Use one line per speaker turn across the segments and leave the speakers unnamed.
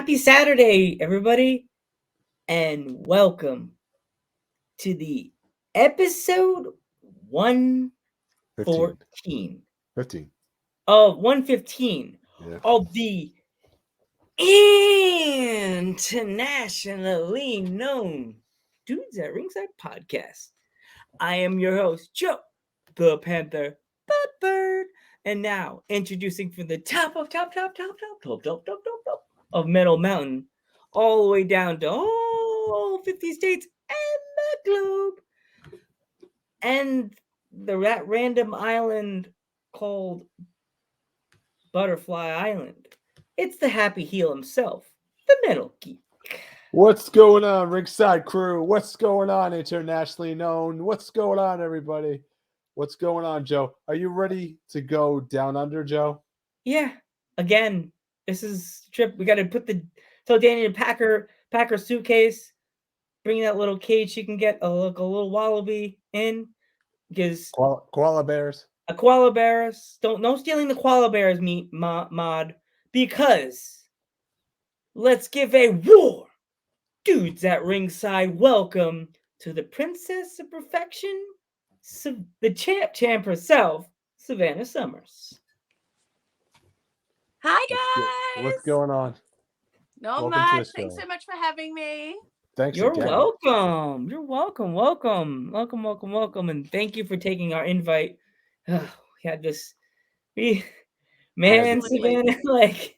Happy Saturday, everybody, and welcome to the episode
15.
114
15.
of 115
Yeah.
of the internationally known Dudes at Ringside podcast. I am your host, Joe, the Panther Bird, and now introducing from the top of Metal Mountain, all the way down to all 50 states and the globe, and that random island called Butterfly Island. It's the happy heel himself, the Metal Geek.
What's going on, Ringside Crew? What's going on, internationally known? What's going on, everybody? What's going on, Joe? Are you ready to go down under, Joe?
Yeah, again, this is trip. We got to tell Danny to pack her suitcase, bring that little cage she can get a little wallaby in, because
Koala bears.
a koala bears no stealing the koala bears meat mod, because let's give a war dudes at ringside welcome to the princess of perfection, the champ herself, Savannah Summers.
Hi
What's
guys.
going on?
Not
Welcome to the
much.
show.
Thanks so much for having me.
Thanks
You're
again.
welcome. You're welcome. And thank you for taking our invite. We had this,
Absolutely.
Savannah, like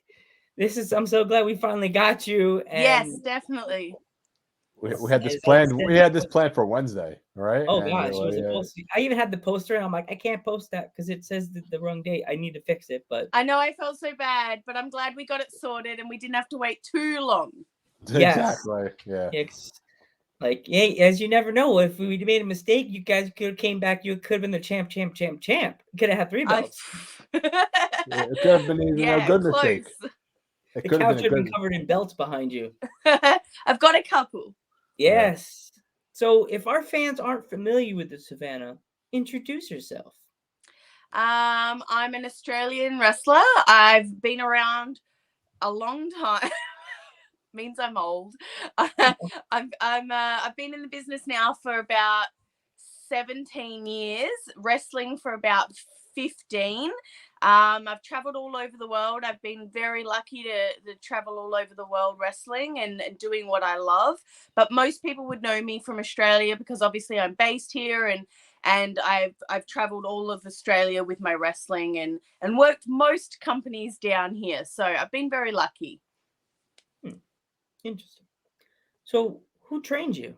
this is. I'm so glad we finally got you. And
Yes, definitely.
We had this planned. We had this planned for Wednesday, right?
Oh
And
gosh, it was supposed to. I even had the poster, and I'm like, I can't post that because it says the wrong date. I need to fix it, but
I know I felt so bad, but I'm glad we got it sorted and we didn't have to wait too long.
Yes.
Exactly. Yeah.
It's like, hey, as you never know, if we made a mistake, you guys could have came back. You could have been the champ. You could have had 3 belts.
It could have been even a good
close.
mistake. It
The
could have
couch
been a
should have
good.
been covered in belts behind you.
I've got a couple.
Yes. So if our fans aren't familiar with the Savannah, introduce yourself.
I'm an Australian wrestler. I've been around a long time. Means I'm old. I've been in the business now for about 17 years, wrestling for about 15. I've traveled all over the world. I've been very lucky to travel all over the world wrestling and doing what I love. But most people would know me from Australia because obviously I'm based here, and I've traveled all of Australia with my wrestling and worked most companies down here. So I've been very lucky.
Interesting. So who trained you?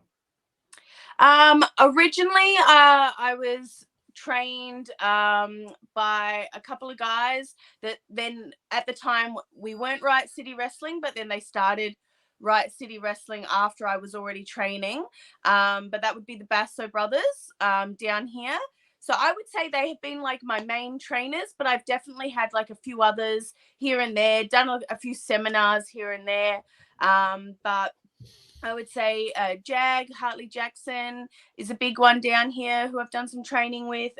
Originally, I was trained by a couple of guys that then at the time we weren't Right City Wrestling, but then they started Right City Wrestling after I was already training. But that would be the Basso brothers down here. So I would say they have been like my main trainers, but I've definitely had like a few others here and there, done a few seminars here and there. But I would say Hartley Jackson is a big one down here who I've done some training with,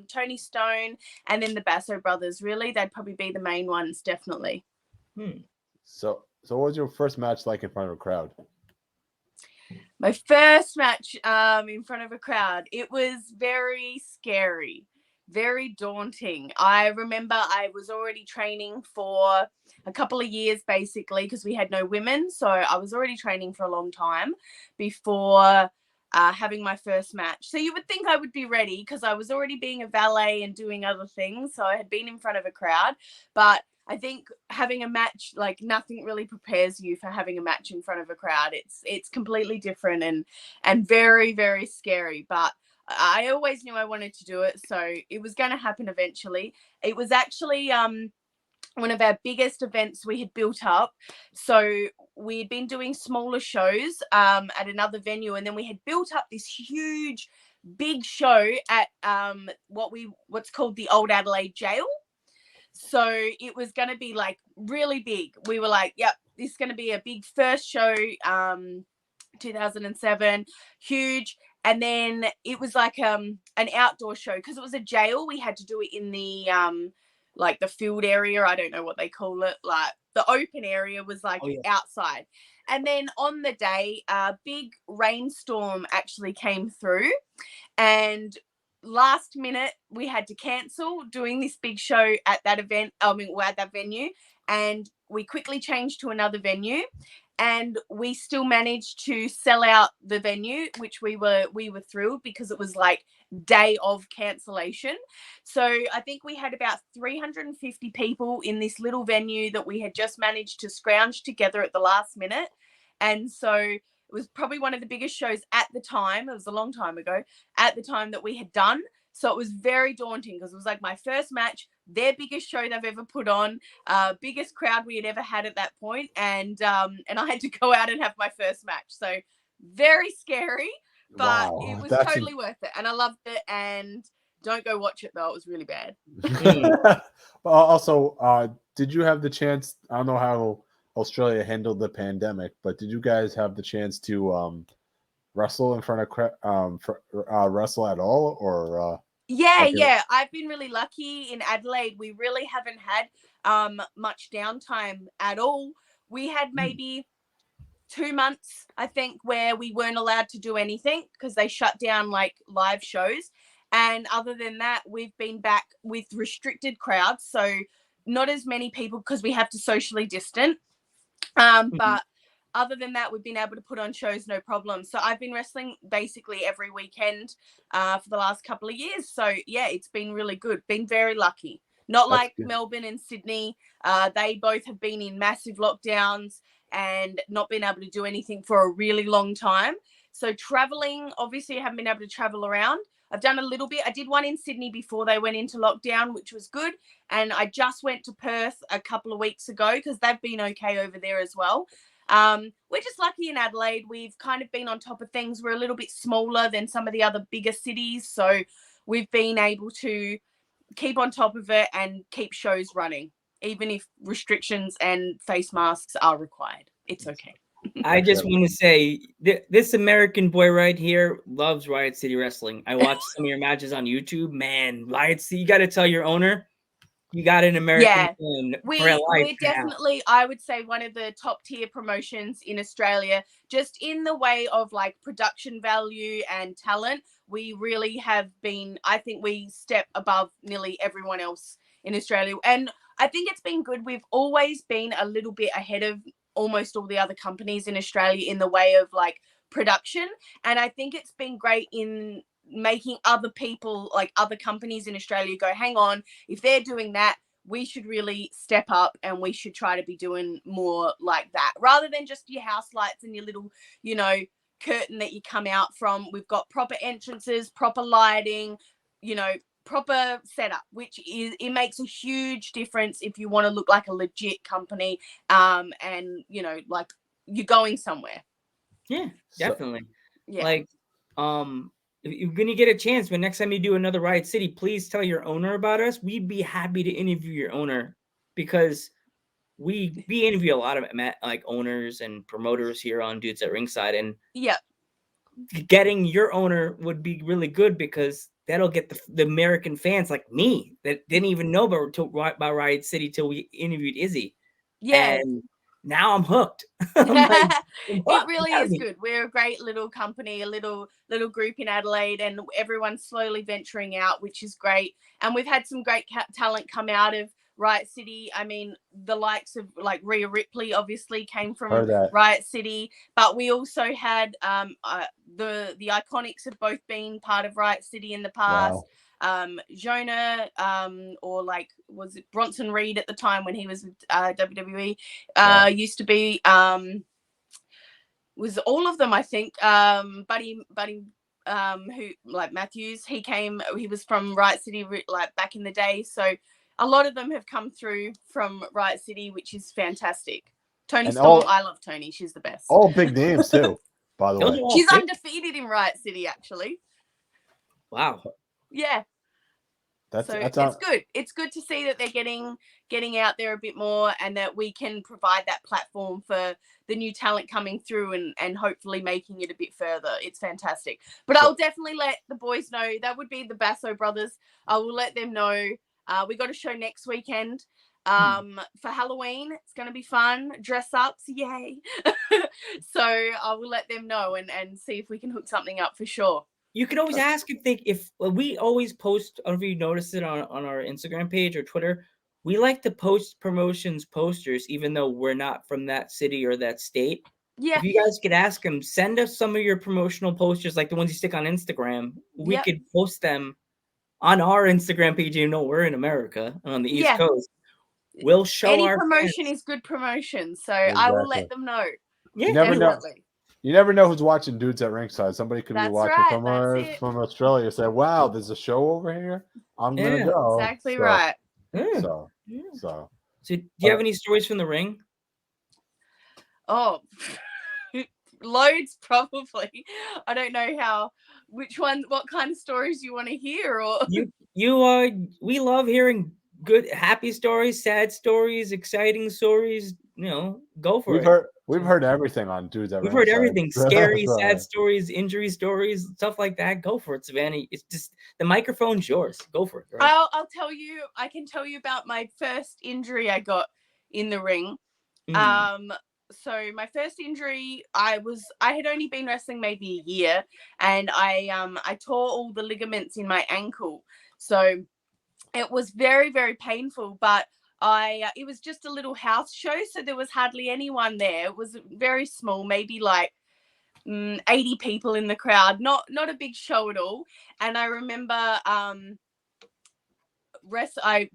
Tony Stone, and then the Basso brothers. Really, they'd probably be the main ones, definitely.
So what was your first match like in front of a crowd?
My first match in front of a crowd, it was very scary, very daunting. I remember I was already training for a couple of years basically because we had no women. So I was already training for a long time before having my first match. So you would think I would be ready because I was already being a valet and doing other things. So I had been in front of a crowd, but I think having a match, like nothing really prepares you for having a match in front of a crowd. It's completely different and very, very scary. But I always knew I wanted to do it. So it was going to happen eventually. It was actually one of our biggest events we had built up. So we had been doing smaller shows at another venue. And then we had built up this huge, big show at what's called the Old Adelaide Jail. So it was going to be like really big. We were like, yep, this is going to be a big first show, 2007, huge. And then it was like an outdoor show because it was a jail. We had to do it in the like the field area. I don't know what they call it. Like the open area was like outside. And then on the day, a big rainstorm actually came through, and last minute we had to cancel doing this big show at that event. At that venue, and we quickly changed to another venue, and we still managed to sell out the venue, which we were thrilled, because it was like day of cancellation. So I think we had about 350 people in this little venue that we had just managed to scrounge together at the last minute. And so it was probably one of the biggest shows at the time. It was a long time ago at the time that we had done. So it was very daunting, because it was like my first match, their biggest show they've ever put on, biggest crowd we had ever had at that point, and I had to go out and have my first match. So very scary, but it was totally worth it, and I loved it. And don't go watch it though; it was really bad.
But also, did you have the chance? I don't know how Australia handled the pandemic, but did you guys have the chance to wrestle in front of wrestle at all, or?
Yeah. I've been really lucky in Adelaide. We really haven't had much downtime at all. We had maybe 2 months, I think, where we weren't allowed to do anything because they shut down like live shows. And other than that, we've been back with restricted crowds. So not as many people, because we have to socially distant. But other than that, we've been able to put on shows, no problem. So I've been wrestling basically every weekend for the last couple of years. So yeah, it's been really good. Been very lucky. Not like Melbourne and Sydney. They both have been in massive lockdowns and not been able to do anything for a really long time. So traveling, obviously I haven't been able to travel around. I've done a little bit. I did one in Sydney before they went into lockdown, which was good. And I just went to Perth a couple of weeks ago, because they've been okay over there as well. We're just lucky in Adelaide. We've kind of been on top of things. We're a little bit smaller than some of the other bigger cities. So we've been able to keep on top of it and keep shows running, even if restrictions and face masks are required. It's okay.
I just want to say this American boy right here loves Riot City Wrestling. I watched some of your matches on YouTube. Man, Riot City, you got to tell your owner you got an American fan for life.
We're definitely, I would say, one of the top tier promotions in Australia, just in the way of like production value and talent. We really have been, I think we step above nearly everyone else in Australia. And I think it's been good. We've always been a little bit ahead of almost all the other companies in Australia in the way of like production. And I think it's been great in making other people, like other companies in Australia, go, hang on, if they're doing that, we should really step up and we should try to be doing more like that, rather than just your house lights and your little, curtain that you come out from. We've got proper entrances, proper lighting, proper setup, which it makes a huge difference if you want to look like a legit company, and like you're going somewhere.
Yeah, definitely.
Yeah.
Like, if you're gonna get a chance, but next time you do another Riot City, please tell your owner about us. We'd be happy to interview your owner, because we interview a lot of like owners and promoters here on Dudes at Ringside, and getting your owner would be really good, because that'll get the American fans like me that didn't even know about Riot City till we interviewed Izzy.
Yeah.
And now I'm hooked.
It really is good. We're a great little company, a little group in Adelaide, and everyone's slowly venturing out, which is great. And we've had some great talent come out of Riot City. I mean, the likes of like Rhea Ripley obviously came from Riot City, but we also had the Iconics have both been part of Riot City in the past. Wow. Jonah, or like, was it Bronson Reed at the time when he was with WWE, used to be, was all of them, I think. Buddy, who, like Matthews, he was from Riot City like back in the day. So a lot of them have come through from Riot City, which is fantastic. Tony Storm, I love Tony. She's the best.
All big names too, by the way.
She's undefeated in Riot City, actually.
Wow.
Yeah. It's good. It's good to see that they're getting out there a bit more, and that we can provide that platform for the new talent coming through and hopefully making it a bit further. It's fantastic. But I'll definitely let the boys know. That would be the Basso brothers. I will let them know We got a show next weekend.
Hmm.
For Halloween. It's going to be fun. Dress ups, yay. So I will let them know and see if we can hook something up for sure.
You can always ask if we always post. I don't know if you noticed it on our Instagram page or Twitter. We like to post promotions posters, even though we're not from that city or that state.
Yeah.
If you guys could ask them, send us some of your promotional posters, like the ones you stick on Instagram. We
Yep.
could post them on our Instagram page. You know, we're in America on the East
Yeah.
Coast. We'll show
Any
our
promotion
fans.
is good promotion. So I will let them know.
Yeah,
You never know.
Definitely.
You never know who's watching Dudes at Ringside. Somebody could be
That's
watching
right, that's it.
from Australia. Say, "Wow, there's a show over here. I'm gonna
Yeah,
go."
Exactly right.
yeah.
So,
Yeah.
so.
So, do you have any stories from the ring?
Oh, loads probably. I don't know what kind of stories you want to hear, or
We love hearing good, happy stories, sad stories, exciting stories. You know, go for it.
We've heard everything on Dudes at
We've heard
Ringside.
everything: scary,
So,
sad stories, injury stories, stuff like that. Go for it, Savannah. It's just the microphone's yours. Go for it, girl.
I'll tell you. I can tell you about my first injury I got in the ring. So my first injury, I had only been wrestling maybe a year, and I tore all the ligaments in my ankle. So it was very, very painful, but it was just a little house show, so there was hardly anyone there. It was very small, maybe like 80 people in the crowd, not a big show at all. And I remember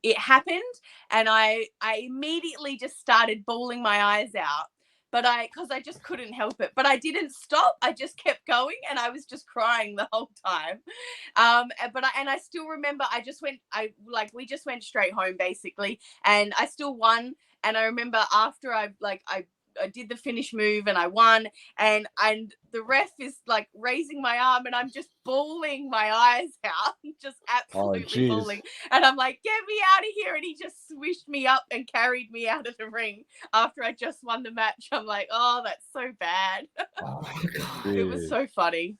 it happened, and I immediately just started bawling my eyes out, but because I just couldn't help it, but I didn't stop. I just kept going, and I was just crying the whole time. But I still remember we just went straight home basically, and I still won. And I remember after I did the finish move and I won, and the ref is like raising my arm, and I'm just bawling my eyes out, just absolutely bawling. And I'm like, get me out of here. And he just swished me up and carried me out of the ring after I just won the match. I'm like, oh, that's so bad.
oh,
It was so funny.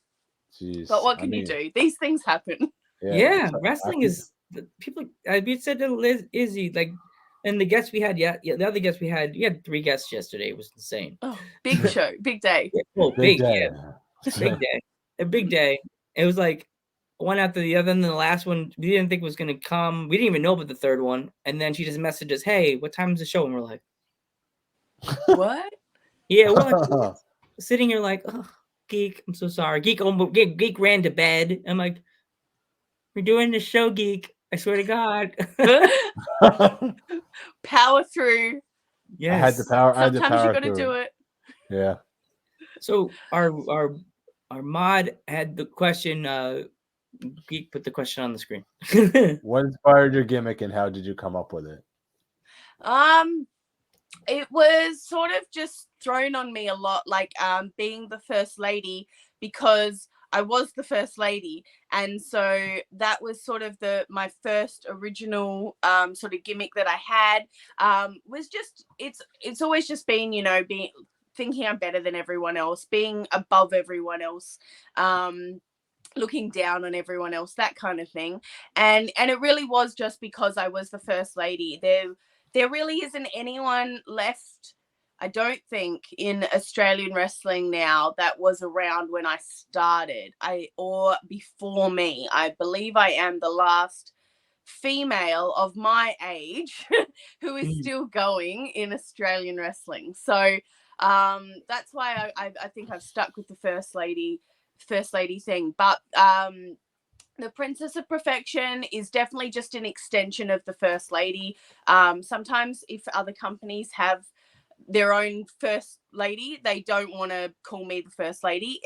Jeez.
But what can you do? These things happen.
Yeah, wrestling is people. I said to Izzy, like, and the guests we had, the other guests we had 3 guests yesterday. It was insane.
Oh, big show, big day.
Well, big
day.
Big day. A big day. It was like one after the other, and then the last one we didn't think was gonna come. We didn't even know about the third one, and then she just messaged us, "Hey, what time's the show?" And we're like,
"What?"
Yeah, we're like sitting here like, "Oh, Geek, I'm so sorry." Geek ran to bed. I'm like, "We're doing the show, Geek. I swear to God."
Power through.
Yes.
I had the power.
Sometimes you got to do it.
Yeah.
So our mod had the question. Geek put the question on the screen.
What inspired your gimmick, and how did you come up with it?
It was sort of just thrown on me a lot, like being the first lady, because I was the first lady, and so that was sort of my first original sort of gimmick that I had. Was just it's always just been, thinking I'm better than everyone else, being above everyone else, looking down on everyone else, that kind of thing. And it really was just because I was the first lady. There really isn't anyone left, I don't think, in Australian wrestling now that was around when I started, or before me. I believe I am the last female of my age who is still going in Australian wrestling. So that's why I think I've stuck with the first lady thing. But the Princess of Perfection is definitely just an extension of the First Lady. Sometimes if other companies have their own First Lady, they don't want to call me the First Lady.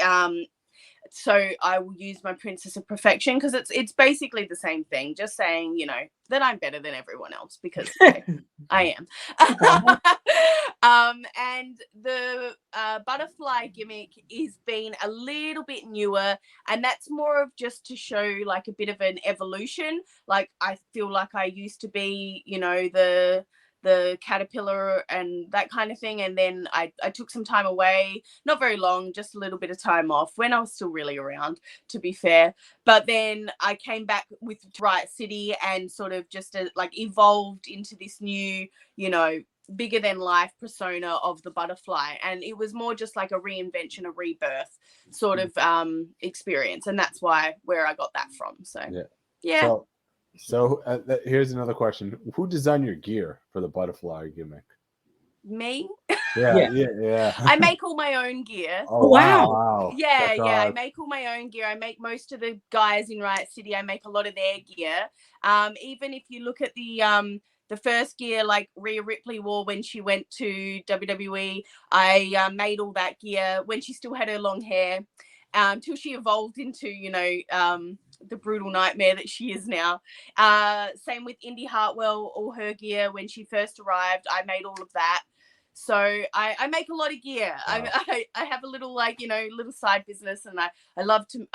So I will use my Princess of Perfection, because it's basically the same thing, just saying, that I'm better than everyone else, because I am. And the butterfly gimmick is been a little bit newer, and that's more of just to show like a bit of an evolution. Like I feel like I used to be, the the caterpillar and that kind of thing. And then I took some time away, not very long, just a little bit of time off when I was still really around, to be fair. But then I came back with Riot City and sort of just like evolved into this new, you know, bigger than life persona of the butterfly. And it was more just like a reinvention, a rebirth sort of experience. And that's where I got that from. So yeah.
So here's another question. Who designed your gear for the butterfly gimmick?
Me?
Yeah.
I make all my own gear.
Oh, wow.
Yeah, I make all my own gear. I make most of the guys in Riot City. I make a lot of their gear. Even if you look at the first gear like Rhea Ripley wore when she went to WWE, I made all that gear when she still had her long hair, till she evolved into, you know, the brutal nightmare that she is now. Same with Indy Hartwell, all her gear when she first arrived, I made all of that. So I make a lot of gear.
Wow.
I have a little, like, you know, little side business, and I love to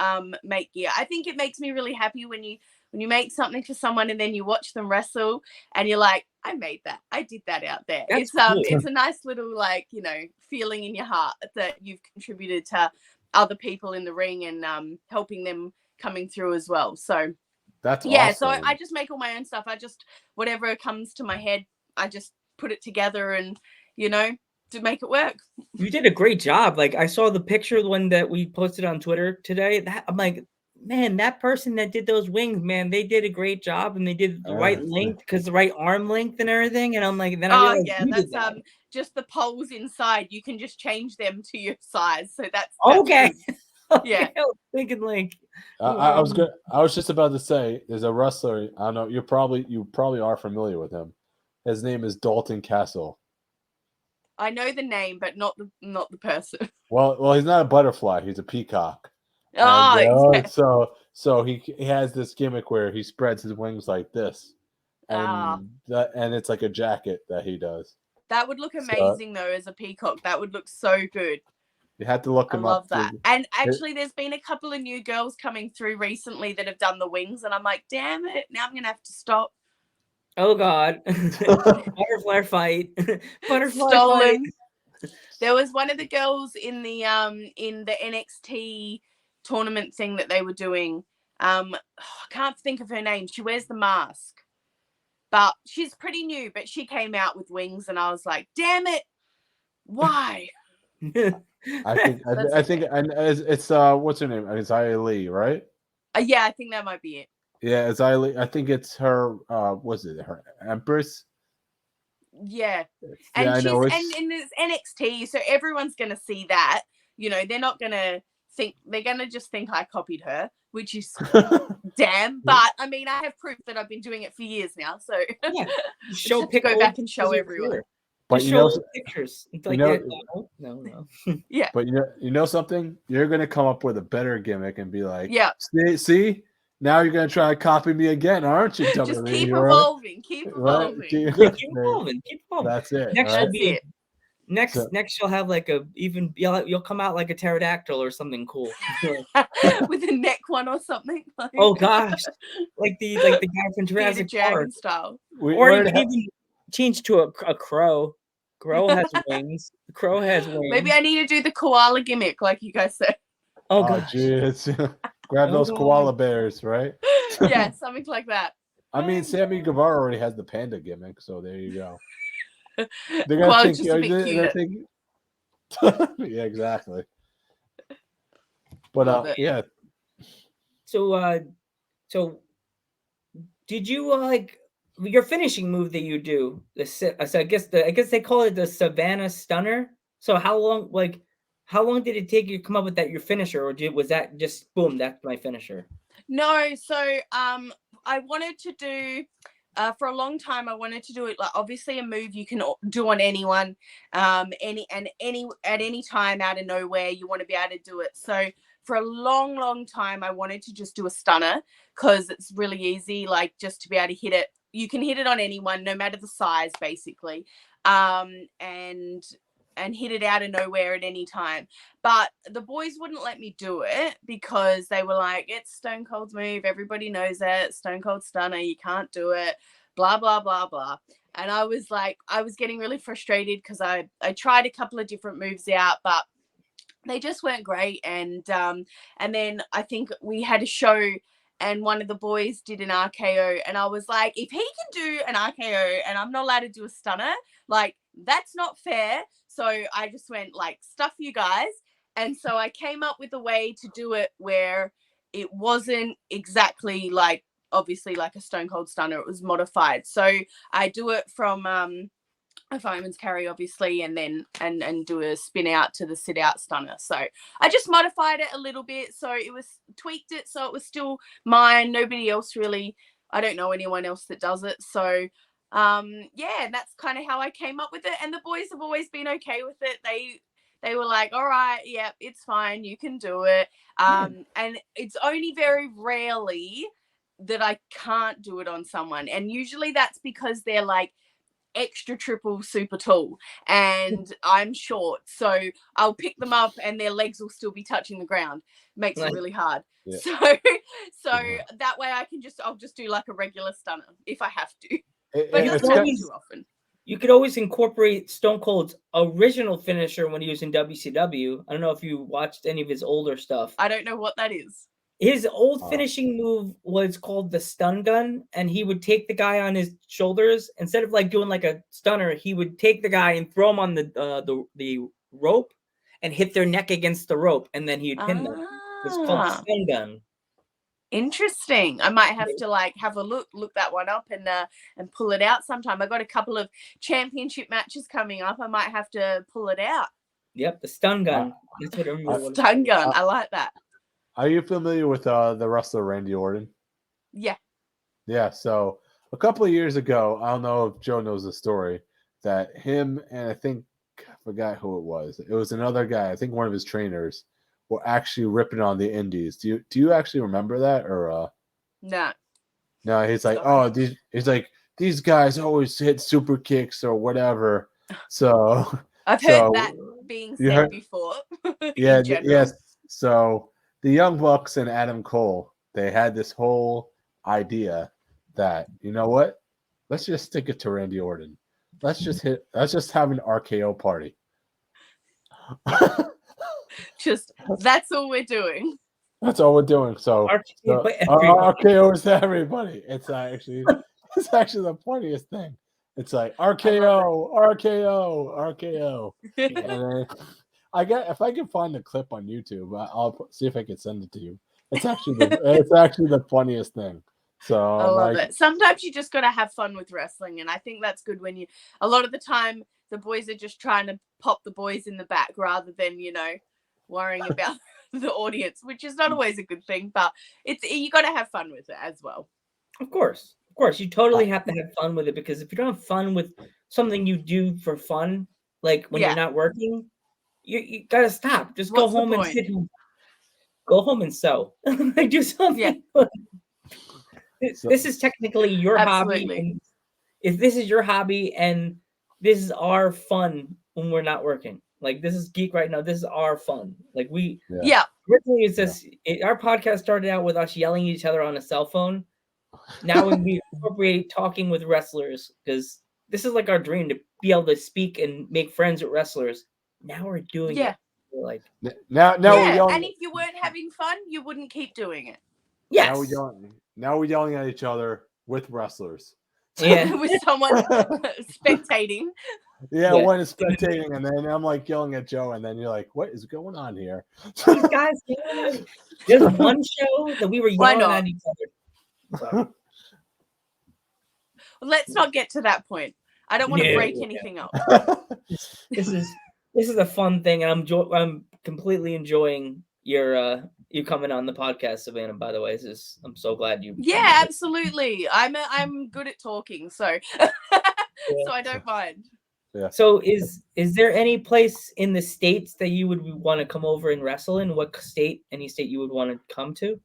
make gear. I think it makes me really happy when you make something for someone and then you watch them wrestle and you're like, I made that. I did that out there.
That's
It's a nice little, like, you know, feeling in your heart that you've contributed to other people in the ring and helping them coming through as well. So
that's
yeah,
awesome.
so I just make all my own stuff. I just, whatever comes to my head, I just put it together and, you know, to make it work.
You did a great job. Like, I saw the picture, the one that we posted on Twitter today. That I'm like, man, that person that did those wings, man, they did a great job, and they did the right length, because the right arm length and everything. And I'm like, then I realized you did that.
Just the poles inside. You can just change them to your size. So that's
okay.
Yeah.
I was thinking like,
I was just about to say, there's a wrestler. I don't know. You probably are familiar with him. His name is Dalton Castle.
I know the name, but not the person.
Well, he's not a butterfly. He's a peacock.
Oh,
and, so he has this gimmick where he spreads his wings like this, and it's like a jacket that he does.
That would look amazing though as a peacock. That would look so good.
You had to look him up.
I love that. And actually, there's been a couple of new girls coming through recently that have done the wings, and I'm like, damn it! Now I'm gonna have to stop.
Oh God! Butterfly fight. Butterfly
Stolen.
fight.
There was one of the girls in the NXT tournament thing that they were doing. I can't think of her name. She wears the mask, but she's pretty new. But she came out with wings, and I was like, damn it! Why?
I think it's what's her name? Isaiah Lee, right?
Yeah, I think that might be it.
Yeah, Isaiah Lee. I think it's her. Was it her Empress?
Yeah, and she's and it's NXT, so everyone's gonna see that. You know, they're not gonna think, they're gonna just think I copied her, which is damn. But I mean, I have proof that I've been doing it for years now. So yeah, go back and show everyone.
But you know,
pictures.
Like,
no.
Yeah. But you know something? You're gonna come up with a better gimmick and be like,
yeah,
see, now you're gonna try to copy me again, aren't you?
Just keep evolving, keep evolving.
Keep evolving.
That's it.
Next, you'll have like you'll come out like a pterodactyl or something cool
with a neck one or something. Like.
Oh gosh, like the guy from Jurassic Park
style,
or you can even change to a crow. Crow has wings. The crow has wings.
Maybe I need to do the koala gimmick, like you guys said.
Oh gosh.
Jeez. Grab those koala bears, right?
Yeah, something like that.
I mean, Sammy Guevara already has the panda gimmick, so there you go. They're gonna think, yeah, exactly. But yeah.
So did you like your finishing move that you do? So I guess they call it the Savannah Stunner. So how long did it take you to come up with that your finisher, or was that just boom, that's my finisher?
No, so I wanted to do for a long time. I wanted to do it like obviously a move you can do on anyone, at any time out of nowhere. You want to be able to do it. So for a long time, I wanted to just do a stunner because it's really easy, like just to be able to hit it. You can hit it on anyone, no matter the size, basically, and hit it out of nowhere at any time. But the boys wouldn't let me do it because they were like, it's Stone Cold's move. Everybody knows it. Stone Cold Stunner. You can't do it. Blah, blah, blah, blah. And I was getting really frustrated because I tried a couple of different moves out, but they just weren't great. And then I think we had a show and one of the boys did an RKO, and I was like, if he can do an RKO and I'm not allowed to do a stunner, like, that's not fair. So I just went like, stuff you guys. And so I came up with a way to do it where it wasn't exactly like, obviously like a stone cold stunner. It was modified. So I do it from a fireman's carry, obviously, and then and do a spin out to the sit out stunner. So I just modified it a little bit, so it was tweaked it so it was still mine. Nobody else really, I don't know anyone else that does it. So yeah, that's kind of how I came up with it, and the boys have always been okay with it. They were like, all right, yeah, it's fine, you can do it. And it's only very rarely that I can't do it on someone, and usually that's because they're like extra triple super tall and I'm short, so I'll pick them up and their legs will still be touching the ground. Makes it really hard. So that way I'll just do like a regular stunner if I have to, but it doesn't happen too often.
You could always incorporate Stone Cold's original finisher when he was in WCW. I don't know if you watched any of his older stuff.
I don't know what that is.
His old finishing move was called the stun gun, and he would take the guy on his shoulders. Instead of like doing like a stunner, he would take the guy and throw him on the rope and hit their neck against the rope, and then he'd pin them. It's called the stun gun.
Interesting. I might have to like have a look that one up and pull it out sometime. I got a couple of championship matches coming up. I might have to pull it out.
Yep, the stun gun. That's what everyone
stun gun. I like that.
Are you familiar with the wrestler Randy Orton?
Yeah.
Yeah. So a couple of years ago, I don't know if Joe knows the story, that him and I forgot who it was. It was another guy. I think one of his trainers were actually ripping on the indies. Do you actually remember that or?
No.
No, he's like, these guys always hit super kicks or whatever. So
I've heard that being said before.
Yeah. Yes. So the Young Bucks and Adam Cole, they had this whole idea that, you know what? Let's just stick it to Randy Orton. Let's just have an RKO party.
That's all we're doing.
That's all we're doing. So RKO is to everybody. It's actually the funniest thing. It's like RKO. And then, if I can find the clip on YouTube, I'll see if I can send it to you. It's actually the funniest thing. So
I love it. Sometimes you just got to have fun with wrestling, and I think that's good when a lot of the time the boys are just trying to pop the boys in the back rather than worrying about the audience, which is not always a good thing, but you got to have fun with it as well.
Of course, you totally have to have fun with it, because if you don't have fun with something you do for fun, like when you're not working, you gotta stop. Just go home and sit home. Go home and sew. Like, do something. Yeah. This is technically your hobby. And if this is your hobby and this is our fun when we're not working, like this is Geek right now. This is our fun. Like originally it's this. Our podcast started out with us yelling at each other on a cell phone. Now we incorporate talking with wrestlers, because this is like our dream, to be able to speak and make friends with wrestlers. Now we're doing it. We're like
now
and if you weren't having fun, you wouldn't keep doing it.
Yes. Now we're yelling at each other with wrestlers.
Yeah. With someone spectating.
Yeah, one is spectating, and then I'm like yelling at Joe, and then you're like, "What is going on here?"
These guys, there's one show that we were yelling at each other. So.
Let's not get to that point. I don't want to break anything up.
This is a fun thing, and I'm completely enjoying you coming on the podcast, Savannah. By the way, I'm so glad you.
Yeah, absolutely. I'm good at talking, so so I don't mind.
Yeah.
So is there any place in the States that you would want to come over and wrestle in? What state? Any state you would want to come to?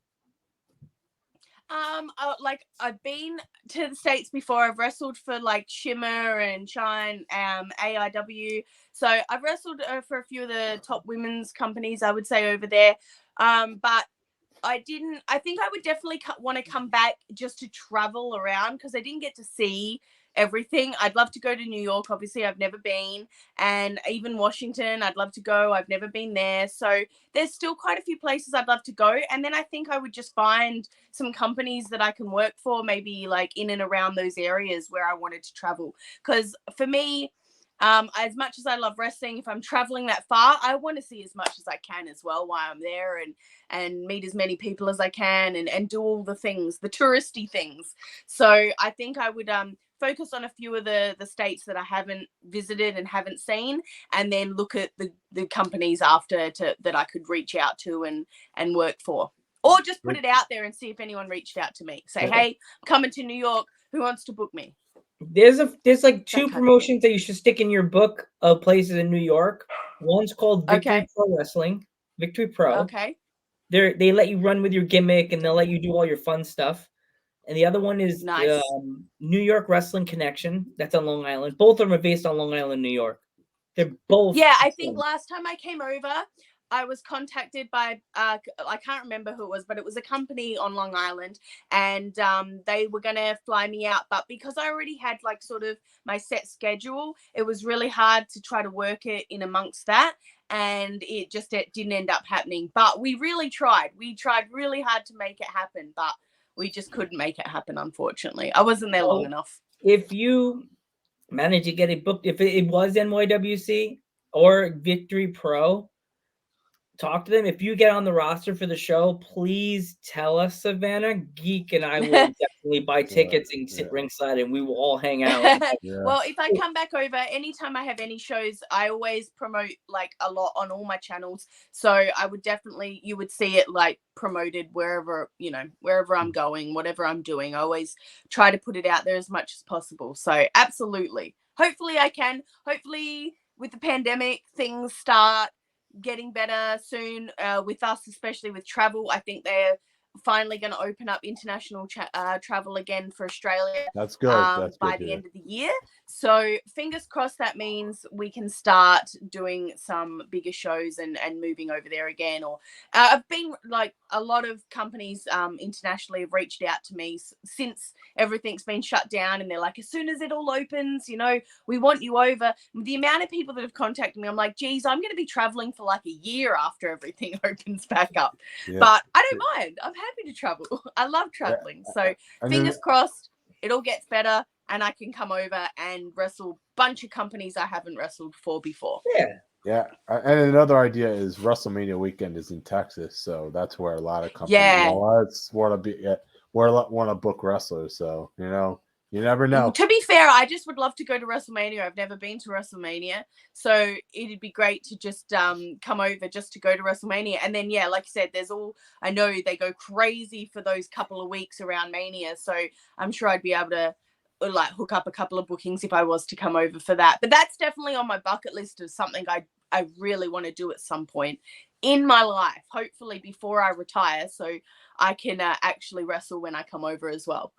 Like I've been to the States before. I've wrestled for like Shimmer and Shine, AIW. So I've wrestled for a few of the top women's companies, I would say, over there. But I think I would definitely want to come back just to travel around, because I didn't get to see everything. I'd love to go to New York. Obviously, I've never been. And even Washington, I'd love to go. I've never been there. So there's still quite a few places I'd love to go. And then I think I would just find some companies that I can work for, maybe like in and around those areas where I wanted to travel. Because for me, as much as I love wrestling, if I'm traveling that far, I want to see as much as I can as well while I'm there, and meet as many people as I can, and do all the things, the touristy things. So I think I would focus on a few of the states that I haven't visited and haven't seen, and then look at the companies after that I could reach out to and work for. Or just put it out there and see if anyone reached out to me. Say, hey, I'm coming to New York. Who wants to book me?
There's like two promotions that you should stick in your book of places in New York. One's called Victory Pro Wrestling, Victory Pro.
Okay.
They let you run with your gimmick and they'll let you do all your fun stuff. And the other one is New York Wrestling Connection. That's on Long Island. Both of them are based on Long Island, New York. They're both.
Yeah, I think last time I came over, I was contacted by, I can't remember who it was, but it was a company on Long Island, and they were going to fly me out. But because I already had like sort of my set schedule, it was really hard to try to work it in amongst that. And it didn't end up happening. But we really tried. We tried really hard to make it happen, but we just couldn't make it happen, unfortunately. I wasn't there long enough.
If you manage to get it booked, if it was NYWC or Victory Pro, talk to them. If you get on the roster for the show, please tell us, Savannah. Geek and I will definitely buy tickets and sit ringside, and we will all hang out.
Well, if I come back over, anytime I have any shows, I always promote like a lot on all my channels. So I would definitely, you would see it like promoted wherever I'm going, whatever I'm doing. I always try to put it out there as much as possible. So absolutely. Hopefully I can. Hopefully with the pandemic, things start getting better soon with us, especially with travel. I think they're finally going to open up international travel again for Australia.
That's good.
By the end of the year. So fingers crossed that means we can start doing some bigger shows and moving over there again. Or I've been like a lot of companies internationally have reached out to me since everything's been shut down, and they're like, as soon as it all opens, we want you over. The amount of people that have contacted me, I'm like, geez, I'm going to be traveling for like a year after everything opens back up. Yeah. But I don't mind. I'm happy to travel. I love traveling. So fingers crossed it all gets better and I can come over and wrestle a bunch of companies I haven't wrestled for before.
Yeah. And another idea is WrestleMania weekend is in Texas, so that's where a lot of companies want to book wrestlers. So you never know.
To be fair, I just would love to go to WrestleMania. I've never been to WrestleMania, so it'd be great to just come over just to go to WrestleMania. And then like you said, I know they go crazy for those couple of weeks around Mania, so I'm sure I'd be able to like hook up a couple of bookings if I was to come over for that. But that's definitely on my bucket list of something I really want to do at some point in my life, hopefully before I retire, so I can actually wrestle when I come over as well.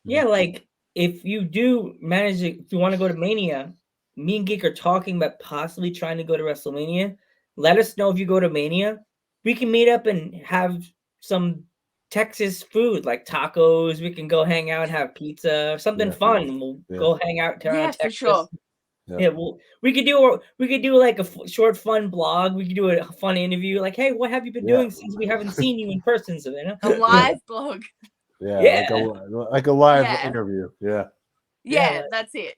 Yeah, like if you do manage to, if you want to go to Mania, me and Geek are talking about possibly trying to go to WrestleMania. Let us know if you go to Mania. We can meet up and have some Texas food like tacos. We can go hang out and have pizza, something fun. We'll go hang out to Texas.
For sure.
Yeah, we could do like a short fun blog. We could do a fun interview. Like, hey, what have you been doing since we haven't seen you in person, Savannah?
A live blog.
Yeah. Like a live interview.
Yeah, that's it.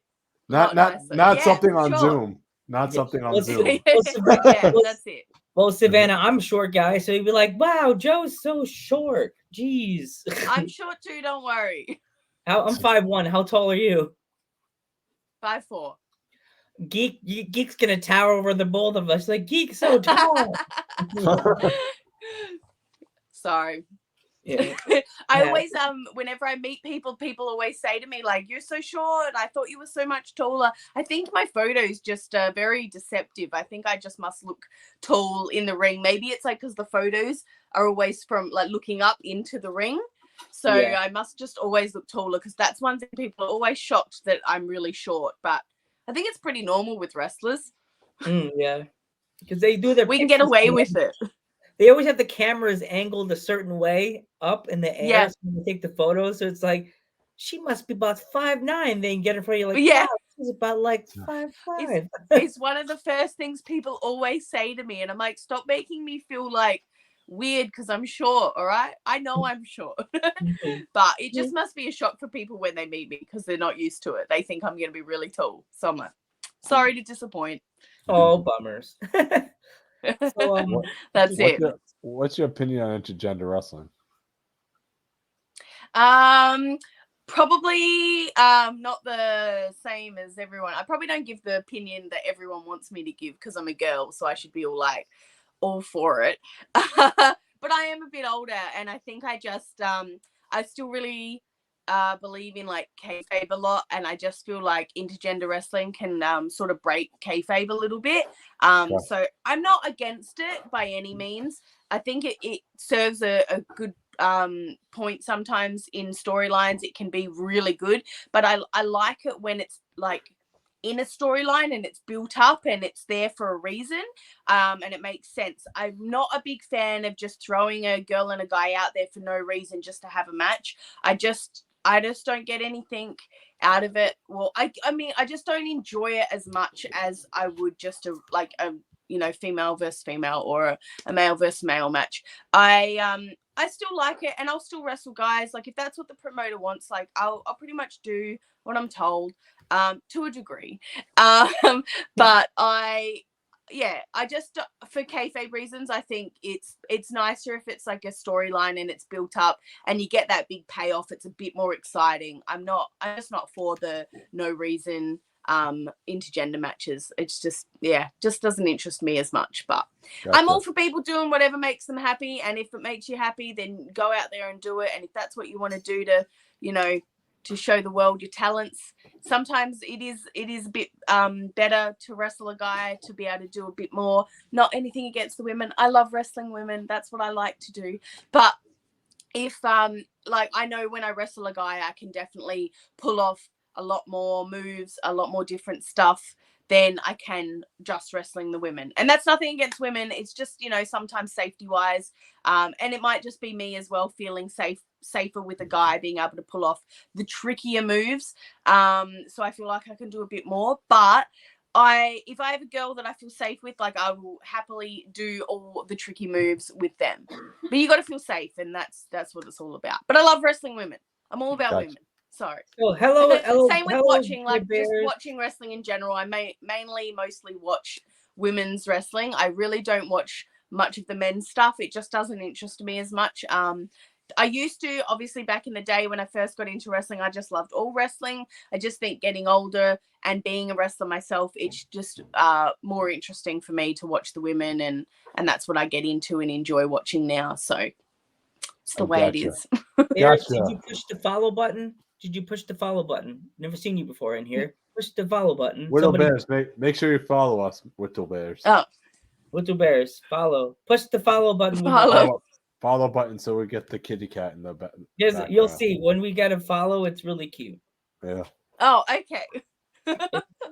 Not something on Zoom. Not something on Zoom.
That's it.
Well, Savannah, I'm a short guy, so you'd be like, wow, Joe's so short. Jeez.
I'm short too, don't worry.
I'm 5'1". How tall are you?
5'4".
Geek's gonna tower over the both of us. Like, Geek's so tall.
Sorry.
Yeah.
I always whenever I meet people always say to me like, you're so short, I thought you were so much taller. I think my photos just very deceptive. I think I just must look tall in the ring. Maybe it's like because the photos are always from like looking up into the ring, so I must just always look taller, because that's one thing people are always shocked that I'm really short, but I think it's pretty normal with wrestlers.
Yeah, because they do their.
We can get away with it.
They always have the cameras angled a certain way up in the air so they take the photos. So it's like she must be about 5'9". They can get her for you like,
Yeah.
wow, she's about like 5'5".
It's one of the first things people always say to me, and I'm like, stop making me feel like weird because I'm short. All right, I know I'm short. But it just must be a shock for people when they meet me because they're not used to it. They think I'm going to be really tall. So I'm like, sorry to disappoint.
Oh, bummers. So,
That's it.
What's your opinion on intergender wrestling?
Probably not the same as everyone. I probably don't give the opinion that everyone wants me to give because I'm a girl, so I should be all for it. But I am a bit older, and I think I just I still really believe in like kayfabe a lot, and I just feel like intergender wrestling can sort of break kayfabe a little bit. So I'm not against it by any means. I think it serves a good point sometimes in storylines. It can be really good, but I like it when it's like in a storyline and it's built up and it's there for a reason, and it makes sense. I'm not a big fan of just throwing a girl and a guy out there for no reason just to have a match. I just don't get anything out of it. Well, I mean, I just don't enjoy it as much as I would just a female versus female or a male versus male match. I still like it, and I'll still wrestle guys. Like if that's what the promoter wants, like I'll pretty much do what I'm told, to a degree. But I just for kayfabe reasons, I think it's nicer if it's like a storyline and it's built up and you get that big payoff. It's a bit more exciting. I'm just not for the no reason intergender matches. It's just doesn't interest me as much. But gotcha. I'm all for people doing whatever makes them happy, and if it makes you happy, then go out there and do it. And if that's what you want to do to to show the world your talents, sometimes it is a bit better to wrestle a guy to be able to do a bit more. Not anything against the women, I love wrestling women, that's what I like to do. But if like I know when I wrestle a guy, I can definitely pull off a lot more moves, a lot more different stuff than I can just wrestling the women. And that's nothing against women. It's just, sometimes safety wise. And it might just be me as well, feeling safer with a guy, being able to pull off the trickier moves. So I feel like I can do a bit more. But if I have a girl that I feel safe with, like I will happily do all the tricky moves with them. But you got to feel safe, and that's what it's all about. But I love wrestling women. I'm all about women. Sorry.
Oh, hello.
Same with watching, like just watching wrestling in general. I mostly watch women's wrestling. I really don't watch much of the men's stuff. It just doesn't interest me as much. I used to, obviously back in the day when I first got into wrestling, I just loved all wrestling. I just think getting older and being a wrestler myself, it's just more interesting for me to watch the women, and that's what I get into and enjoy watching now. So it's the way it is.
Eric, did you push the follow button? Never seen you before in here. Push the follow button.
Whittle Bears, make sure you follow us, Whittle Bears.
Oh.
Whittle Bears, follow. Push the follow button.
Follow button so we get the kitty cat in the back.
You'll see when we get a follow, it's really cute.
Yeah.
Oh, okay.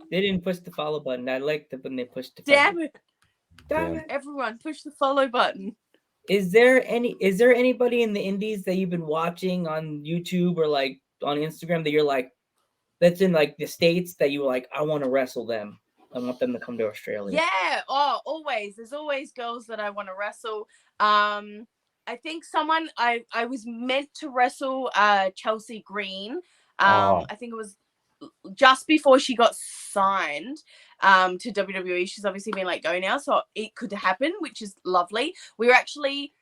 They didn't push the follow button. I liked it when they pushed the
Damn it. Everyone, push the follow button.
Is there anybody in the indies that you've been watching on YouTube or like on Instagram that you're like, that's in like the States that you were like, I want to wrestle them. I want them to come to Australia.
Yeah. Oh, always. There's always girls that I want to wrestle. I think someone I was meant to wrestle Chelsea Green. I think it was just before she got signed to WWE. She's obviously been let go now, so it could happen, which is lovely. We were actually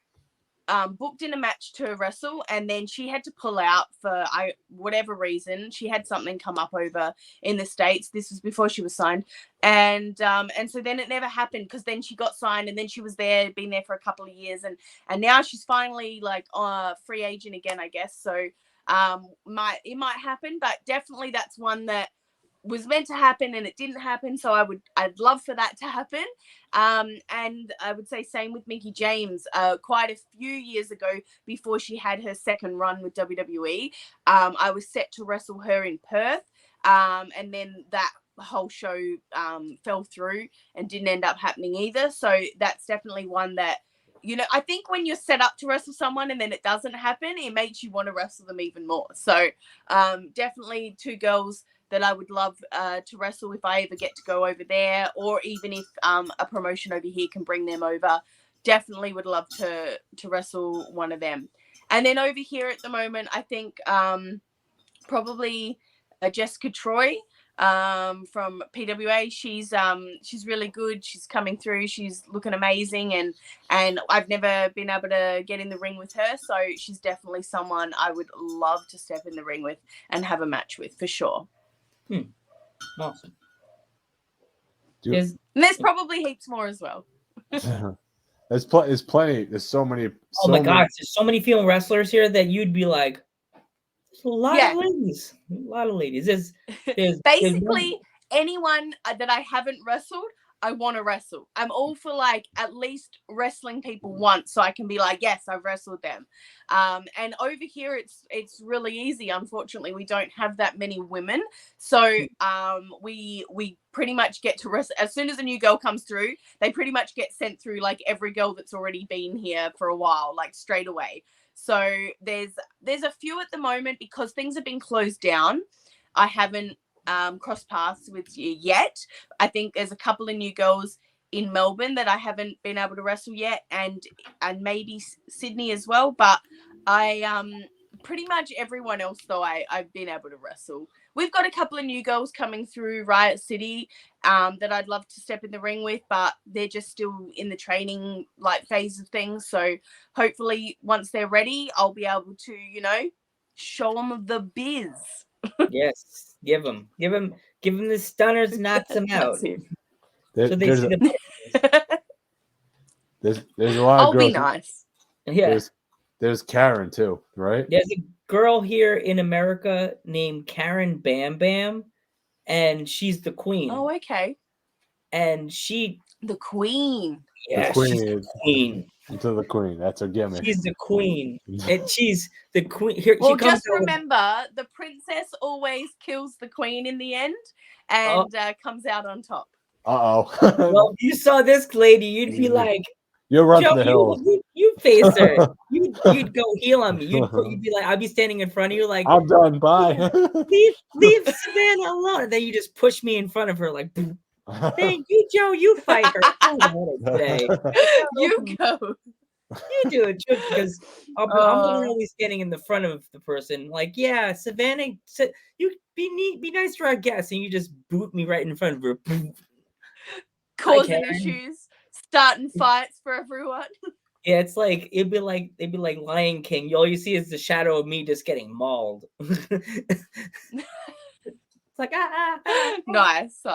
booked in a match to wrestle, and then she had to pull out for whatever reason. She had something come up over in the States. This was before she was signed, and so then it never happened because then she got signed, and then she was been there for a couple of years, and now she's finally like free agent again, I guess. So it might happen, but definitely that's one that was meant to happen and it didn't happen. So I'd love for that to happen. And I would say same with Mickie James. Quite a few years ago, before she had her second run with WWE, I was set to wrestle her in Perth. And then that whole show fell through and didn't end up happening either. So that's definitely one that I think when you're set up to wrestle someone and then it doesn't happen, it makes you want to wrestle them even more. So definitely two girls that I would love to wrestle if I ever get to go over there, or even if a promotion over here can bring them over. Definitely would love to wrestle one of them. And then over here at the moment, I think probably Jessica Troy from PWA. She's really good. She's coming through. She's looking amazing, and I've never been able to get in the ring with her, so she's definitely someone I would love to step in the ring with and have a match with for sure.
Awesome.
And there's probably heaps more as well.
There's plenty. There's so many.
Oh my gosh, there's so many female wrestlers here that you'd be like, there's a lot of ladies. A lot of ladies. There's
basically anyone that I haven't wrestled, I want to wrestle. I'm all for like at least wrestling people once, so I can be like, yes, I've wrestled them. And over here, it's really easy. Unfortunately, we don't have that many women, so we pretty much get to wrestle as soon as a new girl comes through. They pretty much get sent through like every girl that's already been here for a while, like straight away. So there's a few at the moment because things have been closed down. I haven't crossed paths with you yet. I think there's a couple of new girls in Melbourne that I haven't been able to wrestle yet, and maybe Sydney as well. But I pretty much everyone else though I've been able to wrestle. We've got a couple of new girls coming through Riot City that I'd love to step in the ring with, but they're just still in the training like phase of things. So hopefully once they're ready, I'll be able to, show them the biz.
Yes, give them the stunners, knocks them out.
There's a lot of
I'll
girls.
be nice.
Yeah.
There's Karen too, right?
There's a girl here in America named Karen Bam Bam, and she's the queen.
Oh, okay.
And
the queen.
Yeah,
the queen
she's the queen.
To the queen. That's her gimmick.
She's the queen. And she's the queen. Here,
well, just remember, the princess always kills the queen in the end and comes out on top.
Uh-oh.
Well, if you saw this lady, you'd be like,
you'll run to the hills.
You face her. You'd go heel on me. You'd be like, I'd be standing in front of you like,
I'm done. Bye.
leave Savannah alone. And then you just push me in front of her like, boom. Thank you, Joe. You fight her.
You go.
You do it because I'm always standing in the front of the person. Like, yeah, Savannah, you be nice to our guests, and you just boot me right in front of her,
causing issues, starting fights for everyone.
Yeah, it's like it'd be like Lion King. All you see is the shadow of me just getting mauled. It's like
nice.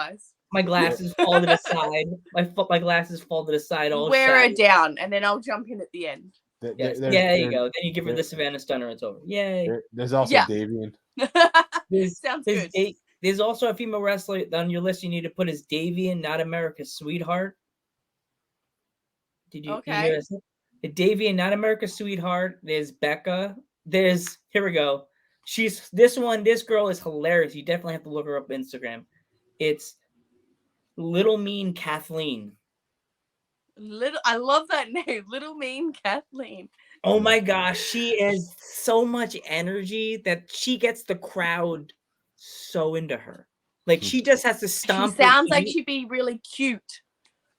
My glasses fall to the side. My glasses fall to the side. All
wear her down, and then I'll jump in at the end.
Yes. There you go. Then you give her the Savannah Stunner. It's over. Yay.
There's also Davian.
Sounds good.
There's also a female wrestler on your list you need to put as Davian, not America's Sweetheart. Did you hear us? Davian, not America's Sweetheart. There's Becca. Here we go. This girl is hilarious. You definitely have to look her up on Instagram. It's Little Mean Kathleen.
I love that name, Little Mean Kathleen.
Oh my gosh, she has so much energy that she gets the crowd so into her. Like she just has to stomp.
She sounds like she'd be really cute.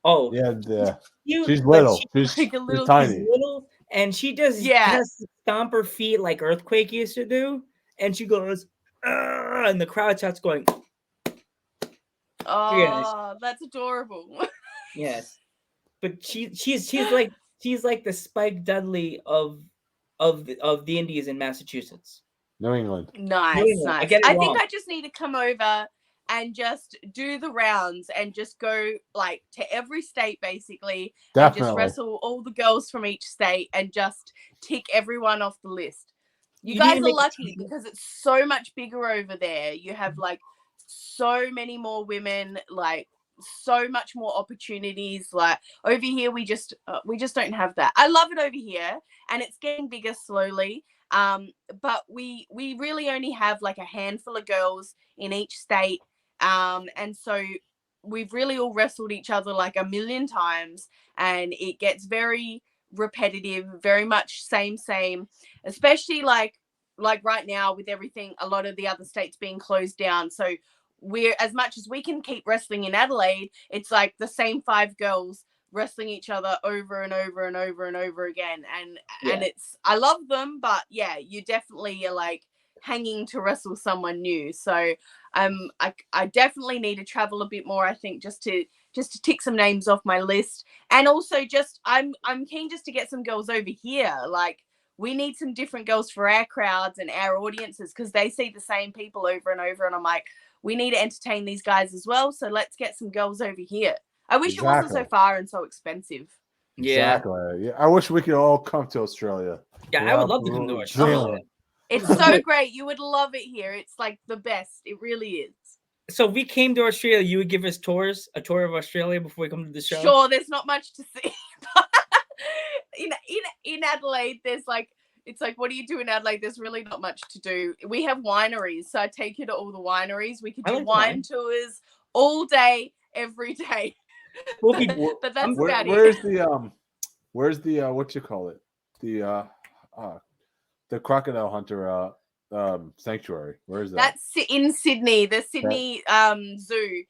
Oh
yeah. She's little. She's
like a little
tiny.
Little, and she just has to stomp her feet like Earthquake used to do, and she goes, and the crowd starts going.
Oh, that's adorable.
Yes, but she's like the Spike Dudley of the Indies in Massachusetts.
New England.
Nice. I think I just need to come over and just do the rounds and just go like to every state basically.
Definitely.
And just wrestle all the girls from each state and just tick everyone off the list. You guys are lucky because it's so much bigger over there. You have like so many more women, like so much more opportunities. Like over here, we just don't have that. I love it over here, and it's getting bigger slowly. But we really only have like a handful of girls in each state, and so we've really all wrestled each other like a million times, and it gets very repetitive, very much same, especially like right now with everything, a lot of the other states being closed down. So we're, as much as we can keep wrestling in Adelaide, it's like the same 5 girls wrestling each other over and over and over and over again. And it's, I love them, but yeah, you definitely are like hanging to wrestle someone new. So I definitely need to travel a bit more, I think, just to tick some names off my list. And also just I'm keen just to get some girls over here. Like, we need some different girls for our crowds and our audiences, because they see the same people over and over, and I'm like, we need to entertain these guys as well, so let's get some girls over here. I wish it wasn't so far and so expensive.
Yeah.
Exactly. Yeah, I wish we could all come to Australia.
Yeah, I would love to come to Australia.
It's so great. You would love it here. It's like the best. It really is.
So if we came to Australia, you would give us a tour of Australia before we come to the show?
Sure, there's not much to see. in Adelaide, there's like, it's like, what do you do in Adelaide? There's really not much to do. We have wineries, so I take you to all the wineries. We could do wine tours all day, every day. But that's about it.
Where's the what you call it? The crocodile hunter sanctuary. Where is that?
That's in Sydney. The Sydney Zoo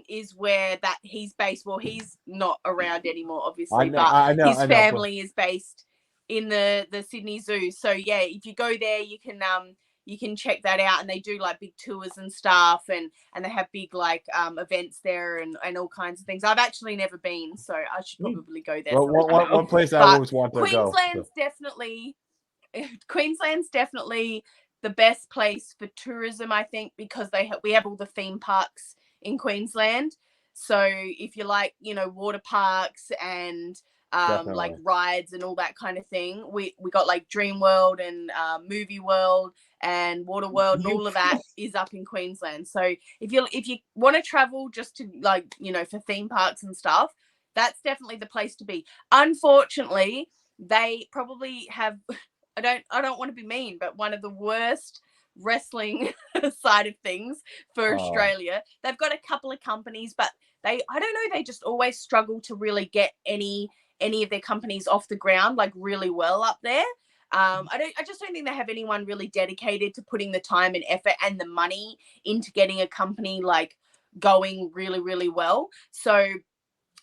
is where that he's based. Well, he's not around anymore, obviously, but his family is based in the Sydney Zoo. So yeah, if you go there, you can check that out, and they do like big tours and stuff, and they have big like events there and all kinds of things. I've actually never been, so I should probably go there.
Well, one place I always want to go.
Queensland's definitely the best place for tourism, I think, because we have all the theme parks in Queensland. So if you like, water parks and like rides and all that kind of thing, we got like Dream World and Movie World and Water World, and all of that is up in Queensland. So if you want to travel just to like, for theme parks and stuff, that's definitely the place to be. Unfortunately, they probably have I don't want to be mean, but one of the worst wrestling side of things for Australia. They've got a couple of companies, but I don't know, they just always struggle to really get any of their companies off the ground like really well up there. I just don't think they have anyone really dedicated to putting the time and effort and the money into getting a company like going really, really well. So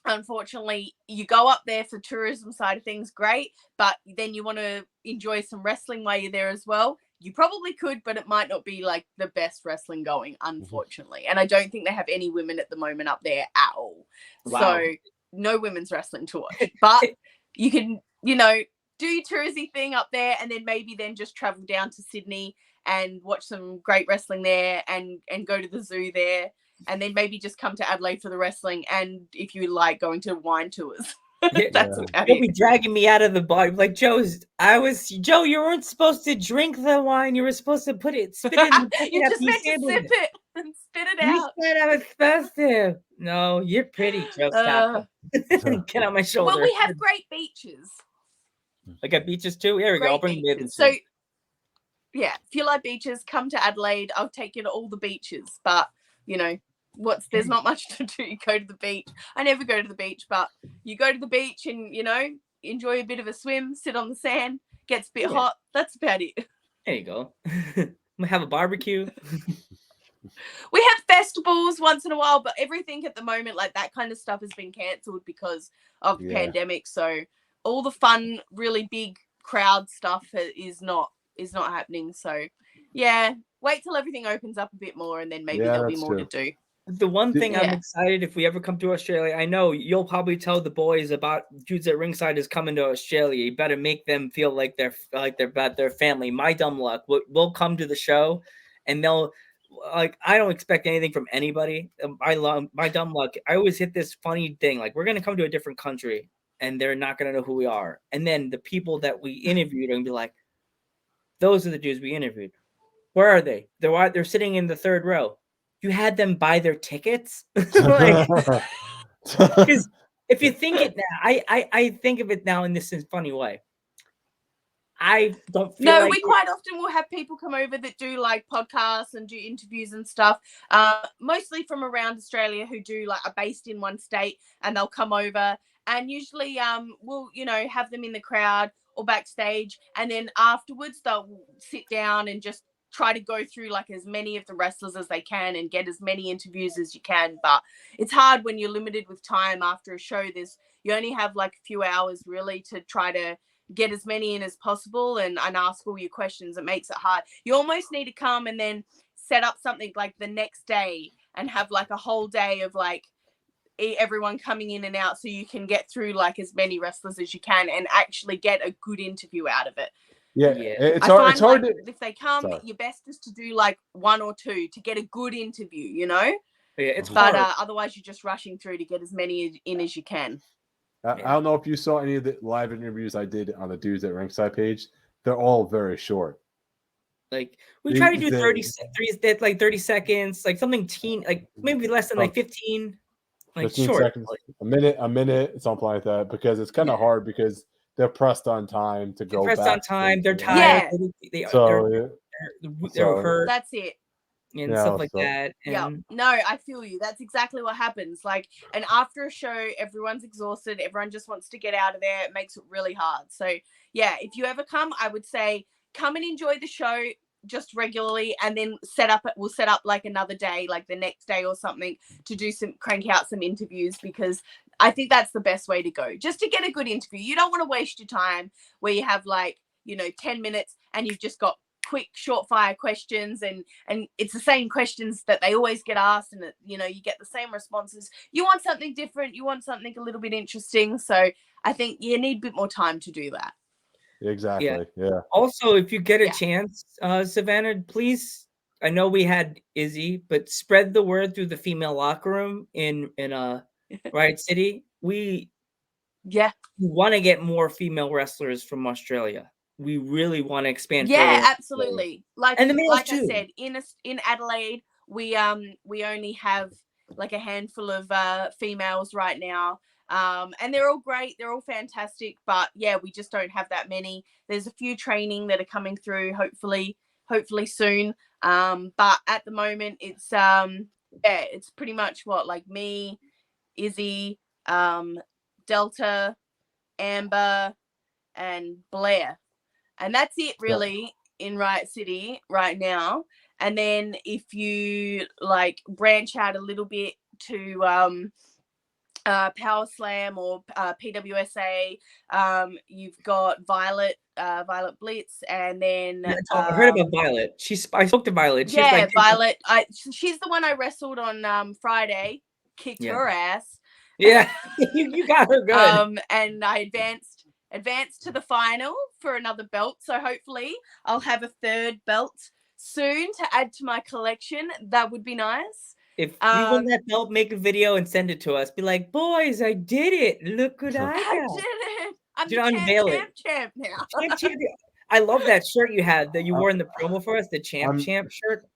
unfortunately, you go up there for tourism side of things, great, but then you want to enjoy some wrestling while you're there as well. You probably could, but it might not be like the best wrestling going, unfortunately. And I don't think they have any women at the moment up there at all. Wow. So no women's wrestling to watch. But you can, do your touristy thing up there, and then maybe just travel down to Sydney and watch some great wrestling there, and go to the zoo there. And then maybe just come to Adelaide for the wrestling, and if you like going to wine tours. That's about
You'll be dragging me out of the bar. Like, Joe, you weren't supposed to drink the wine. You were supposed to spit it in the
You just meant to sip it and spit it out.
You said I was supposed to. No, you're pretty, Joe. Stop. Get on my shoulder.
Well, we have great beaches.
I got beaches too. Here we go. I'll bring you
So, yeah, if you like beaches, come to Adelaide. I'll take you to all the beaches. But, there's not much to do. You go to the beach. I never go to the beach, but you go to the beach and, enjoy a bit of a swim, sit on the sand, gets a bit hot. That's about it.
There you go. We have a barbecue.
We have festivals once in a while, but everything at the moment, like that kind of stuff, has been cancelled because of the pandemic. So all the fun, really big crowd stuff is not happening. So yeah, wait till everything opens up a bit more, and then maybe there'll be more to do.
The one thing I'm excited, if we ever come to Australia, I know you'll probably tell the boys about Dudes at Ringside is coming to Australia. You better make them feel like they're their family. My dumb luck, we'll come to the show, and they'll like, I don't expect anything from anybody. My dumb luck. I always hit this funny thing, like, we're gonna come to a different country, and they're not gonna know who we are, and then the people that we interviewed are gonna be like, those are the dudes we interviewed. Where are they? They're sitting in the third row. You had them buy their tickets? Because if you think it now, I think of it now in this funny way. I don't feel
we quite often will have people come over that do like podcasts and do interviews and stuff, mostly from around Australia, who are based in one state, and they'll come over and usually we'll have them in the crowd or backstage, and then afterwards they'll sit down and just try to go through like as many of the wrestlers as they can and get as many interviews as you can. But it's hard when you're limited with time after a show. You only have like a few hours really to try to get as many in as possible and ask all your questions. It makes it hard. You almost need to come and then set up something like the next day and have like a whole day of like everyone coming in and out, so you can get through like as many wrestlers as you can and actually get a good interview out of it.
Yeah,
Yeah.
it's
I
hard.
find
It's hard
like
to.
if they come,
Sorry.
your best is to do like one or two to get a good interview, you know.
Yeah, it's
But
hard.
otherwise, you're just rushing through to get as many in as you can.
I don't know if you saw any of the live interviews I did on the Dudes at Ringside page. They're all very short.
Like we try to do 30 seconds, like something like maybe less than like 15, like
15
short.
seconds, a minute, something like that, because it's kind of hard because they're pressed on time to go.
Pressed
back
on time. They're
to,
tired.
Yeah.
They're hurt.
That's it.
And stuff like that.
Yeah, no, I feel you. That's exactly what happens. Like, and after a show, everyone's exhausted. Everyone just wants to get out of there. It makes it really hard. So, yeah, if you ever come, I would say come and enjoy the show just regularly, and then we'll set up like another day, like the next day or something, to crank out some interviews, because I think that's the best way to go, just to get a good interview. You don't want to waste your time where you have like 10 minutes and you've just got quick short fire questions and it's the same questions that they always get asked, and you get the same responses. You want something different, you want something a little bit interesting, so I think you need a bit more time to do that.
Exactly. Yeah.
Also, if you get a chance, Savannah, please, I know we had Izzy, but spread the word through the female locker room in Riot City. We want to get more female wrestlers from Australia. We really want to expand.
Yeah, absolutely. Like,
and the males
like
too.
I said, in Adelaide, we only have like a handful of females right now. And they're all great. They're all fantastic. But yeah, we just don't have that many. There's a few training that are coming through, hopefully soon. But at the moment, it's it's pretty much like me, Izzy, Delta, Amber, and Blair. And that's it really in Riot City right now. And then if you like branch out a little bit to Power Slam or PWSA, you've got Violet Blitz, and then
I heard about Violet. I spoke to Violet.
She's Violet. She's the one I wrestled on Friday. Kicked her ass.
Yeah, you got her good.
And I advanced to the final for another belt. So hopefully I'll have a third belt soon to add to my collection. That would be nice.
If you win that belt, make a video and send it to us. Be like, boys, I did it. Look what I got.
I did it. I'm the champ now.
I love that shirt you had that you wore in the promo for us, the champ shirt.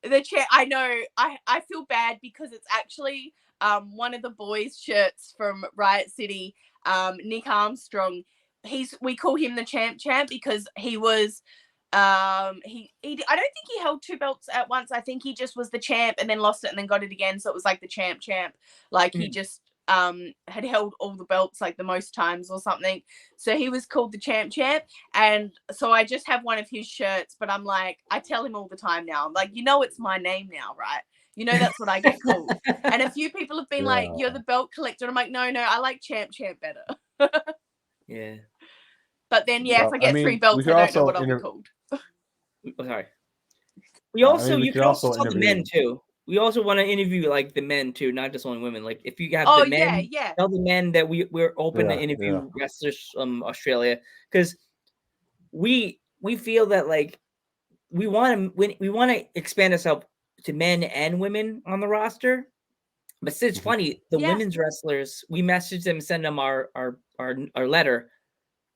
The champ. I know. I feel bad because it's actually one of the boys' shirts from Riot City. Nick Armstrong. We call him the champ because he was I don't think he held two belts at once. I think he just was the champ and then lost it and then got it again, so it was like the champ. Like he just had held all the belts like the most times or something, so he was called the champ. And so I just have one of his shirts, but I'm like, I tell him all the time now, I'm like, it's my name now, right? That's what I get called. And a few people have been like, you're the belt collector. And I'm like, no, I like champ better.
Yeah.
But then, if I get 3 belts, I don't know what I'll be called.
Sorry. You can also tell the men too. We also want to interview like the men too, not just only women. Like if you have the men, tell the men that we're open to interview wrestlers from Australia, because we feel that like we want to expand ourselves to men and women on the roster. But it's funny, the women's wrestlers, we message them, send them our letter.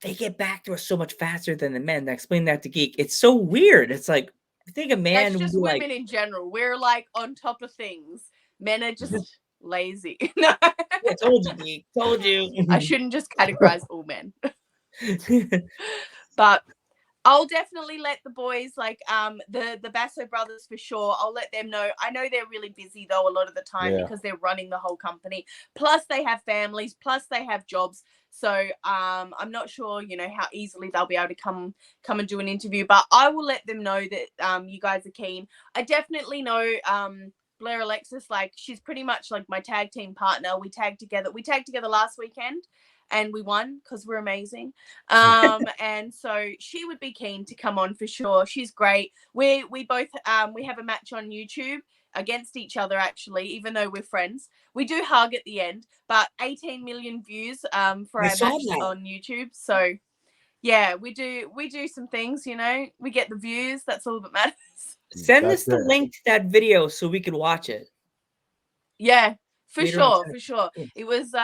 They get back to us so much faster than the men. I explained that to Geek. It's so weird. It's like, I think a man.
That's just women in general. We're like on top of things. Men are just lazy. No.
I told you, Geek. Told you.
I shouldn't just categorize all men. But I'll definitely let the boys, like the Basso brothers for sure. I'll let them know. I know they're really busy though a lot of the time because they're running the whole company. Plus they have families. Plus they have jobs. So I'm not sure, how easily they'll be able to come and do an interview. But I will let them know that you guys are keen. I definitely know Blair Alexis. Like she's pretty much like my tag team partner. We tagged together. We tagged together last weekend. And we won because we're amazing. And so she would be keen to come on for sure. She's great. We both we have a match on YouTube against each other actually, even though we're friends. We do hug at the end, but 18 million views for our match on YouTube. So yeah, we do some things, we get the views. That's all that matters.
Send us the link to that video so we could watch it.
Yeah, for sure. It was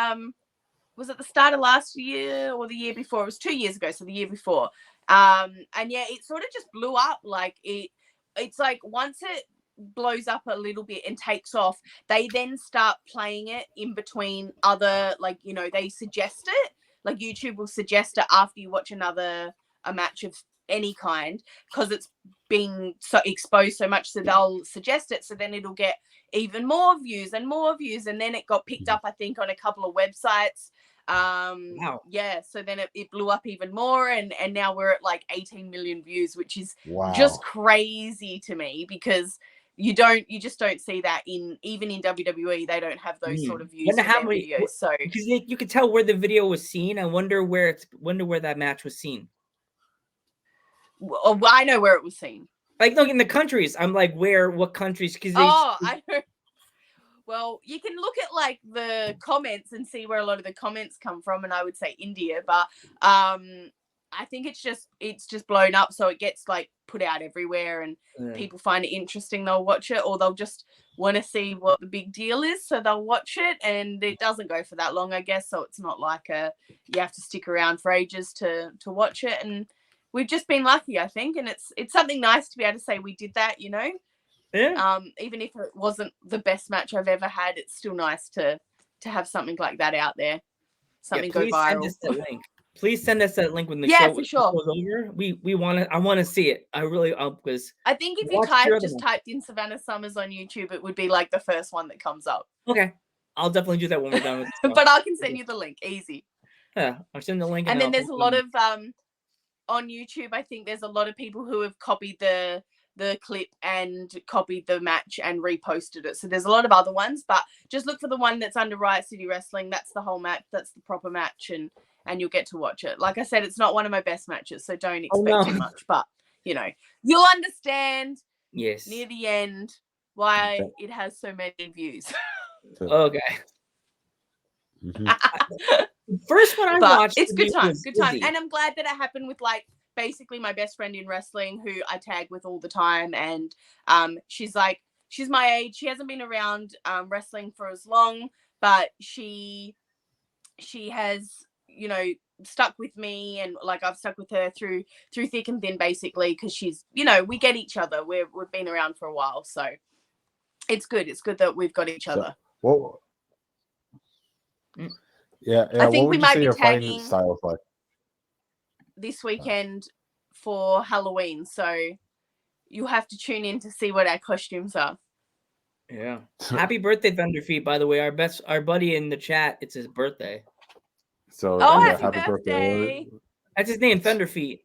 at the start of last year or the year before? It was 2 years ago, so the year before. And yeah, it sort of just blew up. Like it's like once it blows up a little bit and takes off, they then start playing it in between other, like, they suggest it. Like YouTube will suggest it after you watch a match of any kind because it's been so exposed so much, so they'll suggest it, so then it'll get even more views, and then it got picked up, I think, on a couple of websites.
Wow.
Yeah, so then it blew up even more, and now we're at like 18 million views, which is just crazy to me because you just don't see that even in WWE. They don't have those sort of views for their videos. So
because you could tell where the video was seen. I wonder where that match was seen.
Well, I know where it was seen.
Like, look, in the countries. I'm like, what countries? Because
I know. Well, you can look at like the comments and see where a lot of the comments come from, and I would say India, but I think it's just blown up, so it gets like put out everywhere, and people find it interesting. They'll watch it, or they'll just want to see what the big deal is, so they'll watch it, and it doesn't go for that long, I guess. So it's not like you have to stick around for ages to watch it, and we've just been lucky, I think, and it's something nice to be able to say we did that,
Yeah.
Even if it wasn't the best match I've ever had, it's still nice to have something like that out there. Something go viral.
Send us that link. Please send us that link when the
show for sure.
goes over. I want to see it. I really because
I think if you typed in Savannah Summers on YouTube, it would be like the first one that comes up.
Okay, I'll definitely do that when we're done with this.
But I can send you the link, easy.
Yeah, I'll send the link.
And then there's a lot of on YouTube. I think there's a lot of people who have copied the clip and copied the match and reposted it. So there's a lot of other ones, but just look for the one that's under Riot City Wrestling. That's the whole match. That's the proper match, and you'll get to watch it. Like I said, it's not one of my best matches, so don't expect too much, but you'll understand near the end why it has so many views.
Okay. First one I watched,
it's good time. And I'm glad that it happened with like basically my best friend in wrestling who I tag with all the time, and she's my age. She hasn't been around wrestling for as long, but she has stuck with me, and like I've stuck with her through thick and thin, basically, because she's we get each other. We've been around for a while, so it's good that we've got each other.
Well, yeah,
I think we might be
tagging styles like
this weekend for Halloween, so you'll have to tune in to see what our costumes are.
Yeah. Happy birthday, Thunderfeet, by the way. Our buddy in the chat, it's his birthday.
So
happy birthday.
That's his name, Thunderfeet.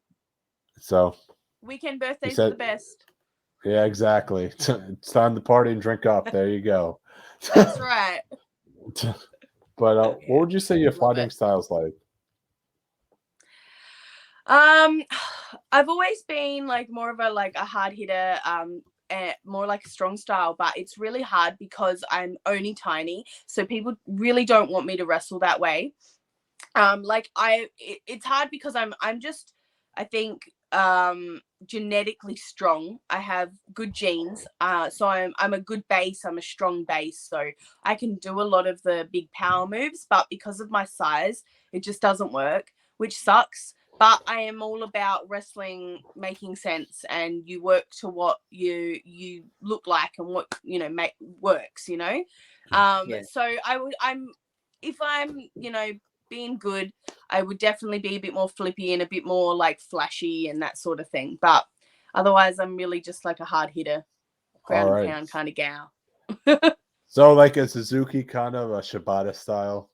So weekend birthdays are the best.
Yeah, exactly. It's time to party and drink up. There you go.
That's right.
But what would you say your fighting style's like?
I've always been like more of a hard hitter, more like a strong style, but it's really hard because I'm only tiny, so people really don't want me to wrestle that way. It's hard because I'm just, I think, genetically strong. I have good genes, so I'm a good base. I'm a strong base, so I can do a lot of the big power moves, but because of my size, it just doesn't work, which sucks. But I am all about wrestling making sense, and you work to what you look like and what works. So if I'm being good, I would definitely be a bit more flippy and a bit more like flashy and that sort of thing. But otherwise, I'm really just like a hard hitter, ground
All
and
right.
pound kind of gal.
So like a Suzuki kind of a Shibata style,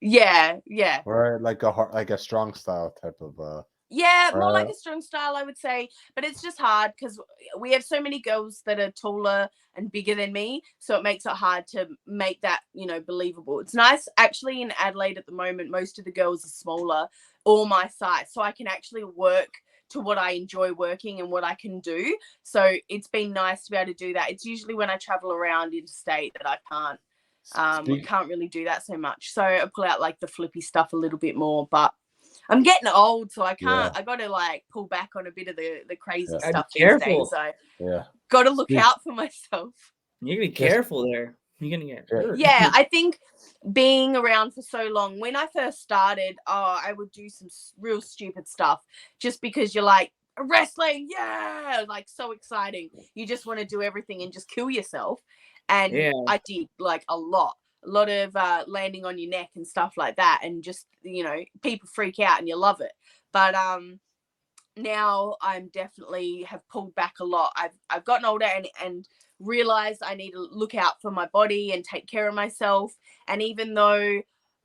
Yeah.
or like a strong style type of.
Yeah, more like
Uh,
a strong style, I would say. But it's just hard because we have so many girls that are taller and bigger than me. So it makes it hard to make that, believable. It's nice. Actually, in Adelaide at the moment, most of the girls are smaller, all my size. So I can actually work to what I enjoy working and what I can do. So it's been nice to be able to do that. It's usually when I travel around interstate that I can't really do that so much. So I pull out like the flippy stuff a little bit more, but I'm getting old, so I can't.
Yeah.
I got to like pull back on a bit of the crazy
Yeah.
stuff
Be
these
careful.
days. So
Yeah.
got to look out for myself.
You gotta be
Yes.
careful there. You're gonna get hurt.
Yeah, I think being around for so long, when I first started, I would do some real stupid stuff just because you're like, wrestling, yeah, like so exciting. You just want to do everything and just kill yourself. And
Yeah.
I did like a lot of landing on your neck and stuff like that. And just, people freak out and you love it. But now I'm definitely have pulled back a lot. I've gotten older and realized I need to look out for my body and take care of myself. And even though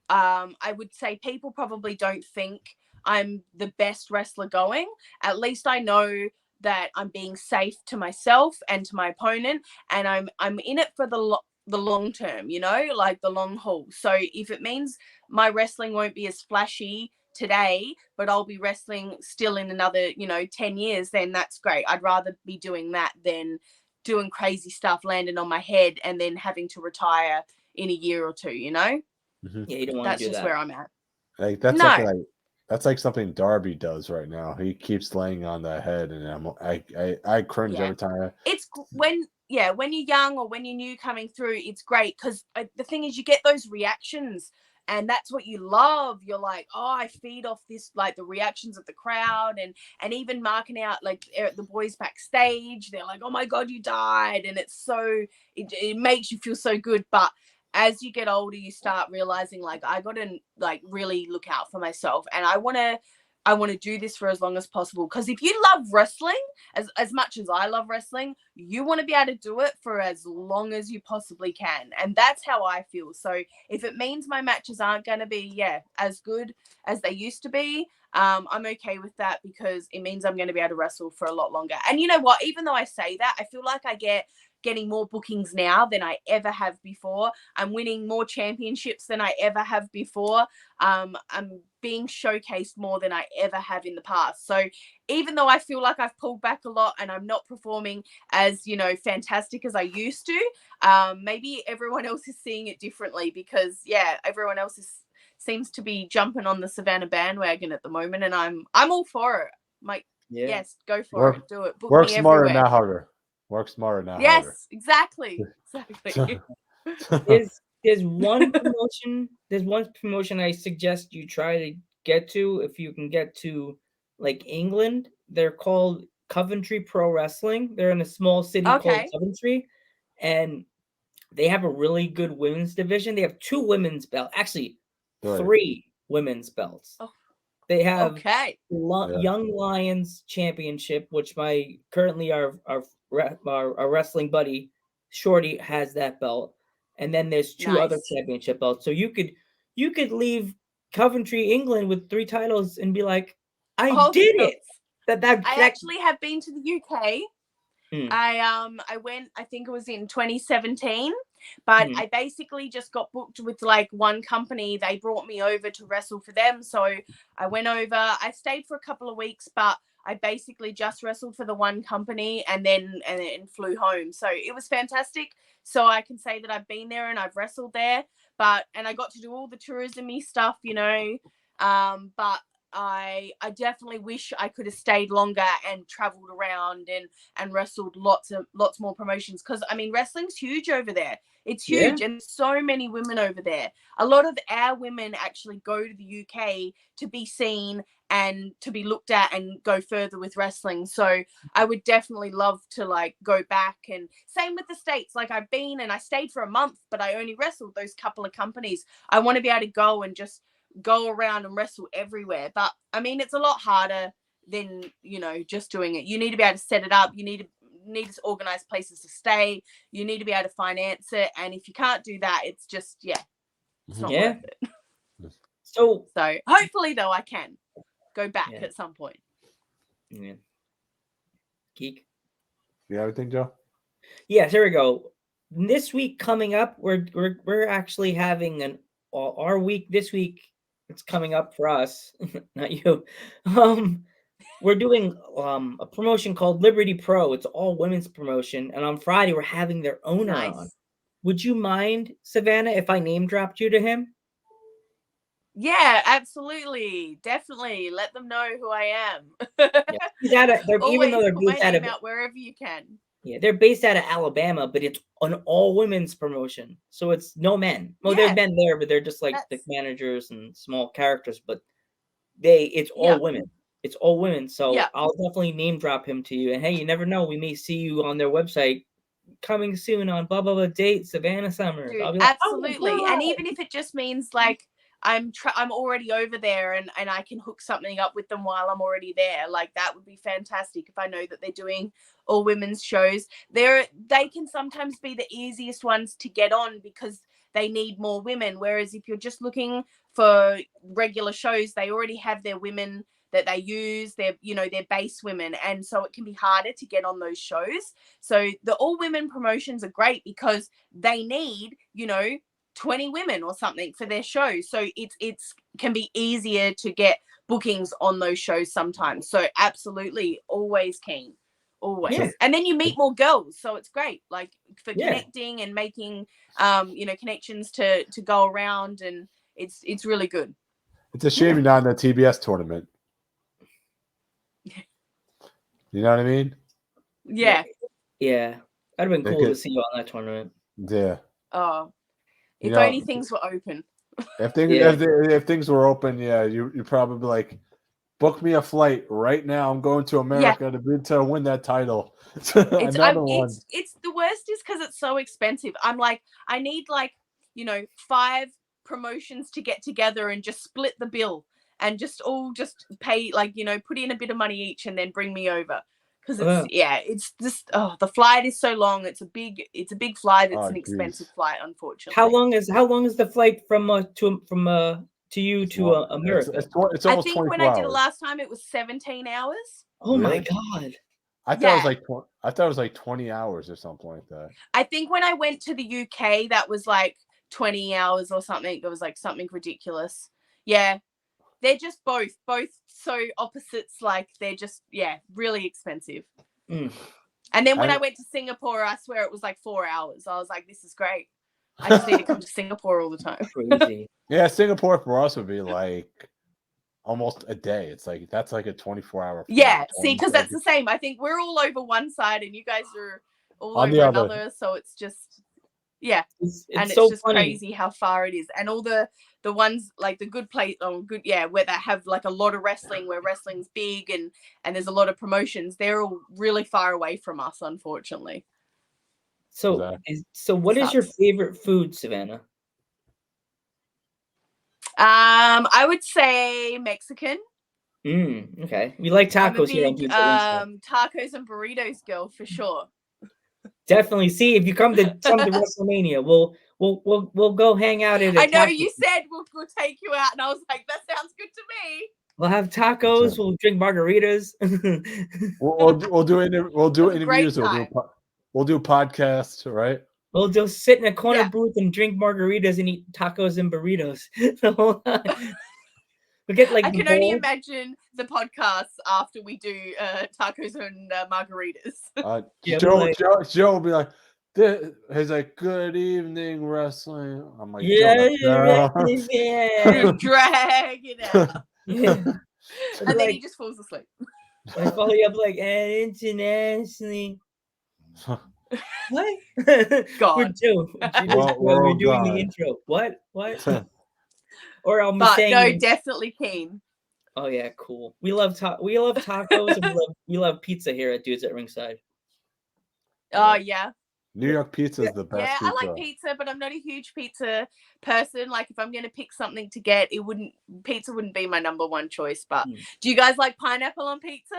I would say people probably don't think I'm the best wrestler going, at least I know that I'm being safe to myself and to my opponent, and I'm in it for the long term, like the long haul. So if it means my wrestling won't be as flashy today, but I'll be wrestling still in another 10 years, then that's great. I'd rather be doing that than doing crazy stuff, landing on my head and then having to retire in a year or two.
Mm-hmm.
Yeah, you don't want
That's
to do
just
that.
where I'm at.
Like that's
No.
something like that's like something Darby does right now. He keeps laying on the head, and I cringe
Yeah.
every time.
It's when you're young or when you're new coming through, it's great because the thing is you get those reactions and that's what you love. You're like, oh, I feed off this, like the reactions of the crowd, and even marking out like the boys backstage, they're like, oh my god, you died, and it's so it makes you feel so good. But as you get older, you start realizing like I gotta like really look out for myself, and I want to do this for as long as possible. Because if you love wrestling as much as I love wrestling, you want to be able to do it for as long as you possibly can. And that's how I feel. So if it means my matches aren't going to be, as good as they used to be, I'm okay with that because it means I'm going to be able to wrestle for a lot longer. And you know what? Even though I say that, I feel like I getting more bookings now than I ever have before. I'm winning more championships than I ever have before. I'm being showcased more than I ever have in the past. So even though I feel like I've pulled back a lot and I'm not performing as, fantastic as I used to, maybe everyone else is seeing it differently because, everyone else seems to be jumping on the Savannah bandwagon at the moment, and I'm all for it. Like, yes, go for it. Do it. Book
Work
me
smarter,
everywhere.
not harder. Work smarter, not harder.
Yes, exactly.
There's one promotion I suggest you try to get to if you can get to like England. They're called Coventry Pro Wrestling. They're in a small city called Coventry, and they have a really good women's division. They have 2 women's belts, actually 3 women's belts.
Oh,
they have
Yeah.
Young Lions Championship, which currently our wrestling buddy Shorty has that belt, and then there's 2 other championship belts. So you could leave Coventry, England, with 3 titles and be like, I did it.
I actually have been to the UK.
Hmm.
I went, I think it was in 2017, but I basically just got booked with like one company. They brought me over to wrestle for them. So I went over, I stayed for a couple of weeks, but I basically just wrestled for the one company and then flew home. So it was fantastic. So I can say that I've been there and I've wrestled there, and I got to do all the tourism-y stuff, but I definitely wish I could have stayed longer and traveled around and wrestled lots more promotions, because I mean wrestling's huge over there. It's huge, and so many women over there. A lot of our women actually go to the UK to be seen and to be looked at and go further with wrestling. So I would definitely love to like go back, and same with the States. Like I've been and I stayed for a month, but I only wrestled those couple of companies. I want to be able to go and just go around and wrestle everywhere. But I mean, it's a lot harder than, just doing it. You need to be able to set it up. You need to organize places to stay. You need to be able to finance it. And if you can't do that, it's just, it's not worth it.
So
hopefully, though, I can go back at some point.
Yeah. Geek.
You got everything, Joe?
Yes, here we go. This week coming up, we're actually having our week this week. It's coming up for us, not you. We're doing a promotion called Liberty Pro. It's all women's promotion, and on Friday we're having their owner on. Would you mind, Savannah, if I name dropped you to him?
Yeah, absolutely, definitely. Let them know who I am.
Even though they're
put my name out wherever you can.
Yeah, they're based out of Alabama, but it's an all women's promotion, so it's no men. Well, there are men there, but they're just like the managers and small characters. But it's all women. It's all women. So I'll definitely name drop him to you. And hey, you never know, we may see you on their website coming soon on blah blah blah date Savannah Summers.
Dude,
I'll be like,
absolutely.
Oh,
and even if it just means like I'm already over there and I can hook something up with them while I'm already there, like that would be fantastic. If I know that they're doing all women's shows, they can sometimes be the easiest ones to get on because they need more women. Whereas if you're just looking for regular shows, they already have their women that they use, their base women, and so it can be harder to get on those shows. So the all women promotions are great because they need 20 women or something for their show, so it's can be easier to get bookings on those shows sometimes. So absolutely, always keen, always. And then you meet more girls, so it's great, like for connecting and making connections to go around, and it's really good.
It's a shame you're not in the TBS tournament. You know what I mean?
Yeah.
That'd have been cool to see you on that tournament.
Yeah.
Oh, if only things were open.
If things were open, you're probably like, book me a flight right now. I'm going to America to win that title.
It's the worst is because it's so expensive. I'm like, I need 5 promotions to get together and just split the bill and just pay put in a bit of money each and then bring me over. Because it's just the flight is so long. It's a big flight. It's an expensive flight, unfortunately.
How long is the flight from you to America?
It's almost 24 hours.
I think when I did it last time, it was 17 hours.
Oh my god!
I thought it was like 20 hours or something like that.
I think when I went to the UK, that was like 20 hours or something. It was like something ridiculous. Yeah. They're just both so opposites. Like they're just, really expensive. And then when I went to Singapore, I swear it was like 4 hours. I was like, this is great. I just need to come to Singapore all the time.
Crazy.
Yeah, Singapore for us would be like almost a day. It's like, that's like a 24-hour flight.
Yeah, see, because that's the same. I think we're all over one side and you guys are all on over another. So it's just, it's so just funny. Crazy how far it is. And all the ones like the good place where they have like a lot of wrestling, where wrestling's big and there's a lot of promotions, they're all really far away from us, unfortunately.
So what is your favorite food, Savannah?
I would say Mexican.
Okay. We like tacos here on
tacos and burritos girl for sure.
Definitely. See, if you come to WrestleMania, we'll go hang out at.
I know you said we'll take you out, and I was like, that sounds good to me.
We'll have tacos. We'll drink margaritas.
we'll do interviews. We'll do podcasts, right?
We'll just sit in a corner booth and drink margaritas and eat tacos and burritos. We'll get like.
I can only imagine the podcasts after we do tacos and margaritas.
Joe will be like, he's like, good evening, wrestling. I'm like,
drag it out. And then he just falls asleep.
I follow you up like, and internationally. What?
God.
We're doing the intro. What? Or I'm saying.
No, definitely keen.
Oh yeah, cool. We love tacos and we love pizza here at Dudes at Ringside.
Oh yeah.
New York pizza is the best
Yeah,
pizza.
I like pizza, but I'm not a huge pizza person. Like if I'm gonna pick something to get, pizza wouldn't be my number one choice. But do you guys like pineapple on pizza?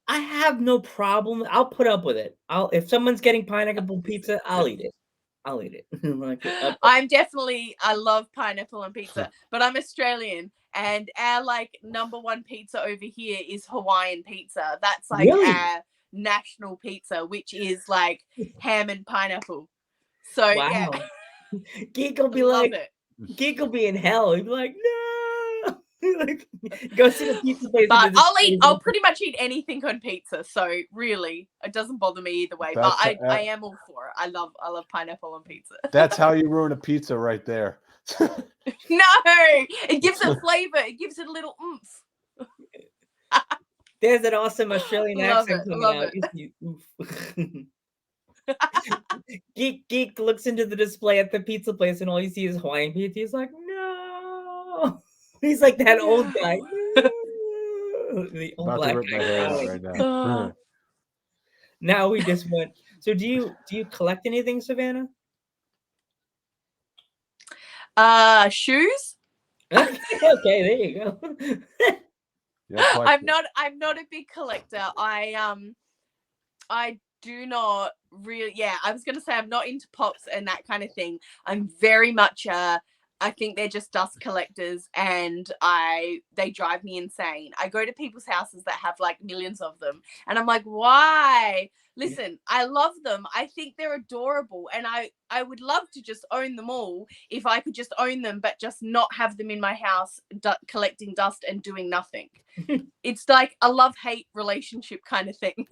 I have no problem. I'll put up with it. If someone's getting pineapple pizza, I'll eat it. I'll eat it.
I love pineapple on pizza, but I'm Australian, and our like number one pizza over here is Hawaiian pizza. That's like
Really?
our national pizza, which is like ham and pineapple. So yeah,
Wow. Geek will be
love
like,
it.
Geek will be in hell. He'd be like, no. Like, go see the pizza place.
But I'll pretty much eat anything on pizza. So really, it doesn't bother me either way. But I am all for it. I love pineapple on pizza.
That's how you ruin a pizza right there.
No, it gives it flavor. It gives it a little oomph.
There's an awesome Australian accent coming out. Geek looks into the display at the pizza place and all you see is Hawaiian pizza. He's like, no. He's like that old guy. No. The old black guy
right now.
Now we just went. So do you collect anything, Savannah?
Shoes.
Okay, there you go.
I'm not a big collector. I do not really. Yeah, I was gonna say I'm not into pops and that kind of thing. I'm very much I think they're just dust collectors, and they drive me insane. I go to people's houses that have like millions of them, and I'm like, why? Listen, I love them. I think they're adorable, and I would love to just own them all if I could just own them, but just not have them in my house collecting dust and doing nothing. It's like a love-hate relationship kind of thing.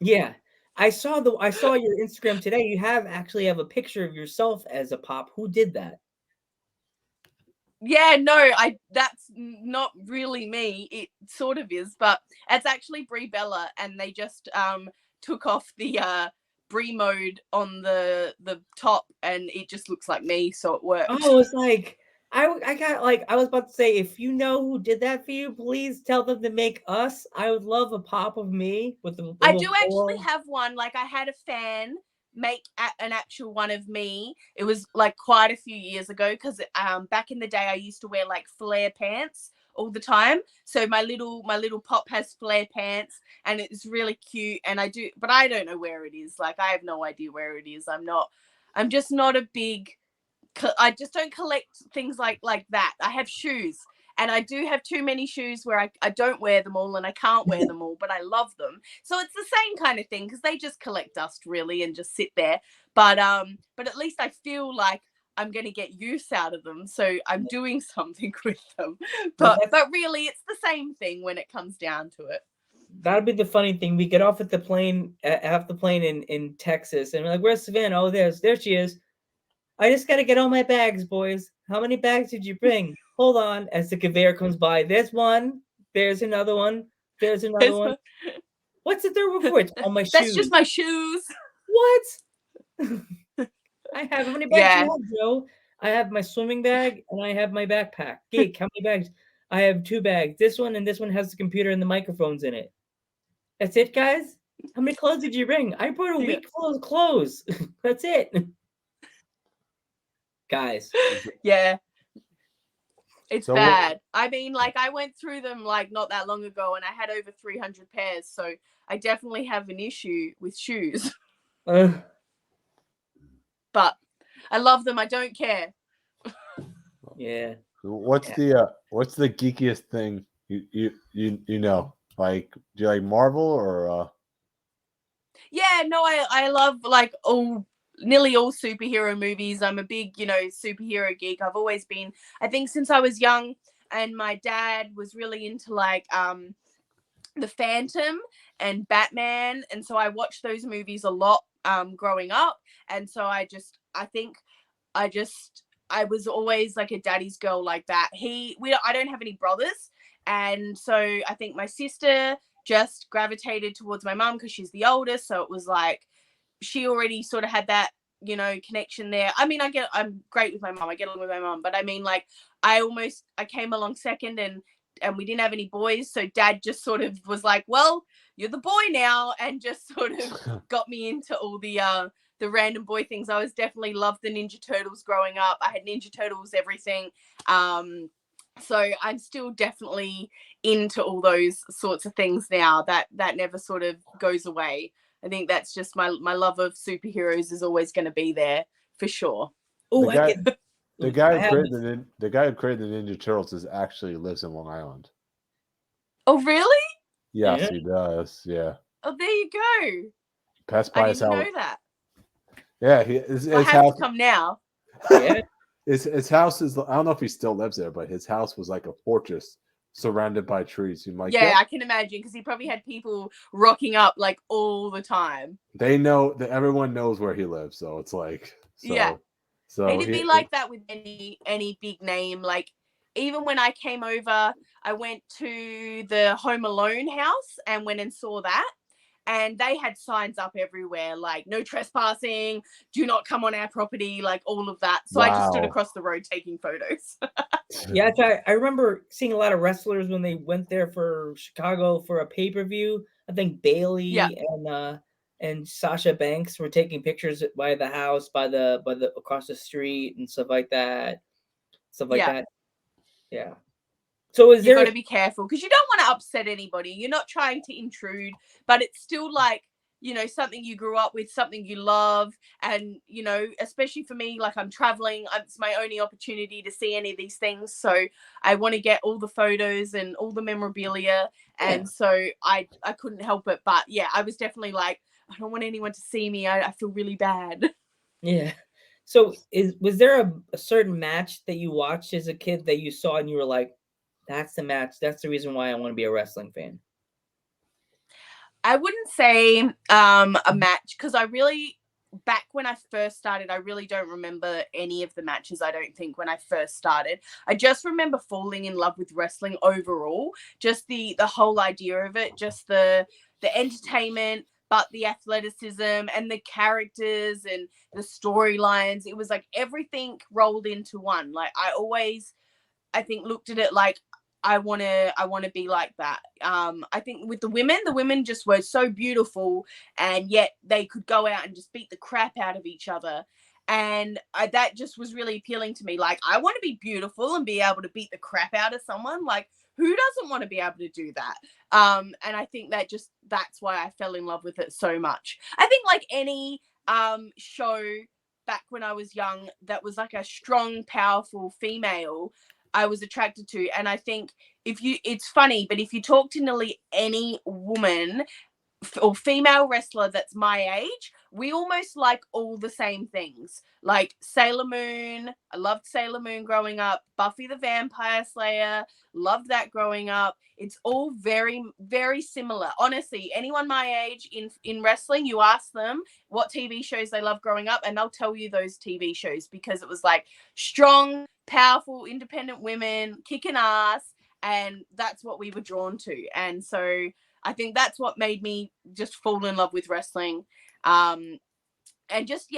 Yeah. I saw your Instagram today. You actually have a picture of yourself as a pop. Who did that?
Yeah, no, that's not really me. It sort of is, but it's actually Brie Bella, and they just took off the Brie mode on the top, and it just looks like me, so it works.
Oh, it's like I got like I was about to say, if you know who did that for you, please tell them to make us. I would love a pop of me with the.
I do actually have one. Like I had a fan make an actual one of me. It was like quite a few years ago, because back in the day I used to wear like flare pants all the time. So my little pop has flare pants, and it's really cute. And but I don't know where it is. Like I have no idea where it is. I'm just not a big. I just don't collect things like that. I have shoes, and I do have too many shoes where I don't wear them all, and I can't wear them all, but I love them. So it's the same kind of thing, because they just collect dust really and just sit there. But at least I feel like I'm going to get use out of them, so I'm doing something with them. But really, it's the same thing when it comes down to it.
That'd be the funny thing. We get off at the plane, in Texas, and we're like, "Where's Savannah?" Oh, there she is. I just got to get all my bags, boys. How many bags did you bring? Hold on. As the conveyor comes by, there's one. There's another one. There's another one. What's the third one for? It's all my shoes.
That's just my shoes.
What? I have how many bags? You have, Joe? I have my swimming bag and I have my backpack. Geek, how many bags? I have 2 bags. This one and this one has the computer and the microphones in it. That's it, guys? How many clothes did you bring? I brought a week full of clothes. That's it. Guys.
Yeah. It's bad. I mean, like I went through them like not that long ago, and I had over 300 pairs. So I definitely have an issue with shoes. But I love them. I don't care.
Yeah.
What's the geekiest thing you know? Like, do you like Marvel or?
Yeah, no, I love like nearly all superhero movies. I'm a big, superhero geek. I've always been, I think since I was young, and my dad was really into like the Phantom and Batman, and so I watched those movies a lot growing up, and so I was always like a daddy's girl like that. I don't have any brothers, and so I think my sister just gravitated towards my mum because she's the oldest, so it was like she already sort of had that, connection there. I mean, I'm great with my mum. I get along with my mum, but I mean, like, I came along second, and we didn't have any boys. So dad just sort of was like, well, you're the boy now, and just sort of got me into all the random boy things. I was definitely loved the Ninja Turtles growing up. I had Ninja Turtles everything. So I'm still definitely into all those sorts of things now. That never sort of goes away. I think that's just my love of superheroes is always going to be there for sure.
Oh,
The guy who created the Ninja Turtles actually lives in Long Island.
Oh, really?
Yes, he does. Yeah.
Oh, there you go.
Passed by his house.
I didn't know that.
Yeah, his
I have to come now.
Yeah.
His house is. I don't know if he still lives there, but his house was like a fortress surrounded by trees. You're like,
yeah, I can imagine because he probably had people rocking up like all the time.
They know that everyone knows where he lives, so it's like,
yeah.
So
it'd be like that with any big name. Like even when I came over, I went to the Home Alone house and went and saw that. And they had signs up everywhere, like no trespassing, do not come on our property, like all of that. So I just stood across the road taking photos.
Yeah, I remember seeing a lot of wrestlers when they went there for Chicago for a pay-per-view. I think Bailey and Sasha Banks were taking pictures by the house, by the across the street and stuff like that. Yeah. So
you got to be careful because you don't want to upset anybody. You're not trying to intrude, but it's still like, you know, something you grew up with, something you love. And, you know, especially for me, like I'm traveling, it's my only opportunity to see any of these things. So I want to get all the photos and all the memorabilia. And so I couldn't help it. But yeah, I was definitely like, I don't want anyone to see me. I feel really bad.
Yeah. So was there a certain match that you watched as a kid that you saw and you were like, that's the match. That's the reason why I want to be a wrestling fan?
I wouldn't say a match because back when I first started, I really don't remember any of the matches, I don't think, when I first started. I just remember falling in love with wrestling overall, just the whole idea of it, just the entertainment, but the athleticism and the characters and the storylines. It was like everything rolled into one. Like I think looked at it like I want to be like that. I think with the women just were so beautiful, and yet they could go out and just beat the crap out of each other. And that just was really appealing to me. Like, I want to be beautiful and be able to beat the crap out of someone. Like, who doesn't want to be able to do that? And I think that's why I fell in love with it so much. I think like any show back when I was young that was like a strong, powerful female, I was attracted to. And I think it's funny, but if you talk to nearly any woman or female wrestler that's my age, we almost like all the same things. Like Sailor Moon, I loved Sailor Moon growing up. Buffy the Vampire Slayer, loved that growing up. It's all very, very similar. Honestly, anyone my age in wrestling, you ask them what TV shows they love growing up, and they'll tell you those TV shows because it was like strong, powerful, independent women kicking ass, and that's what we were drawn to. And so I think that's what made me just fall in love with wrestling. And just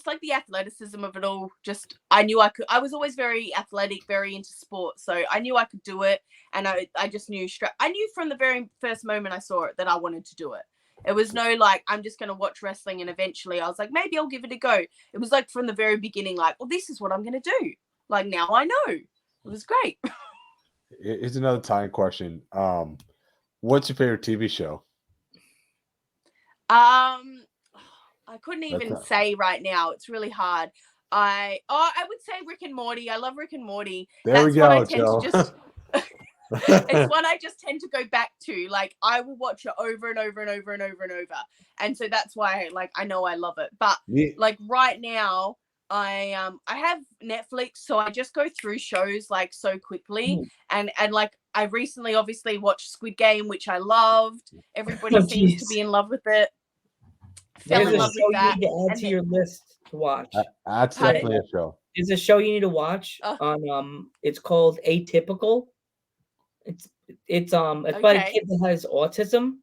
like the athleticism of it all. Just I knew I could. I was always very athletic, very into sports, so I knew I could do it. And I just knew I knew from the very first moment I saw it that I wanted to do it. It was no like I'm just going to watch wrestling and eventually I was like maybe I'll give it a go. It was like from the very beginning, like, well, this is what I'm going to do. Like now I know. It was great.
Here's another time question. What's your favorite TV show?
I couldn't even say right now. It's really hard. I would say Rick and Morty. I love Rick and Morty.
There we go, Joe.
It's one I just tend to go back to. Like I will watch it over and over and over and over and over. And so that's why like I know I love it. But like right now I have Netflix, so I just go through shows like so quickly. And like I recently obviously watched Squid Game, which I loved. Everybody seems to be in love with it.
Fell in love with that. You need to add to your list to watch.
That's definitely a show.
There's a show you need to watch on it's called Atypical. It's about a kid that has autism,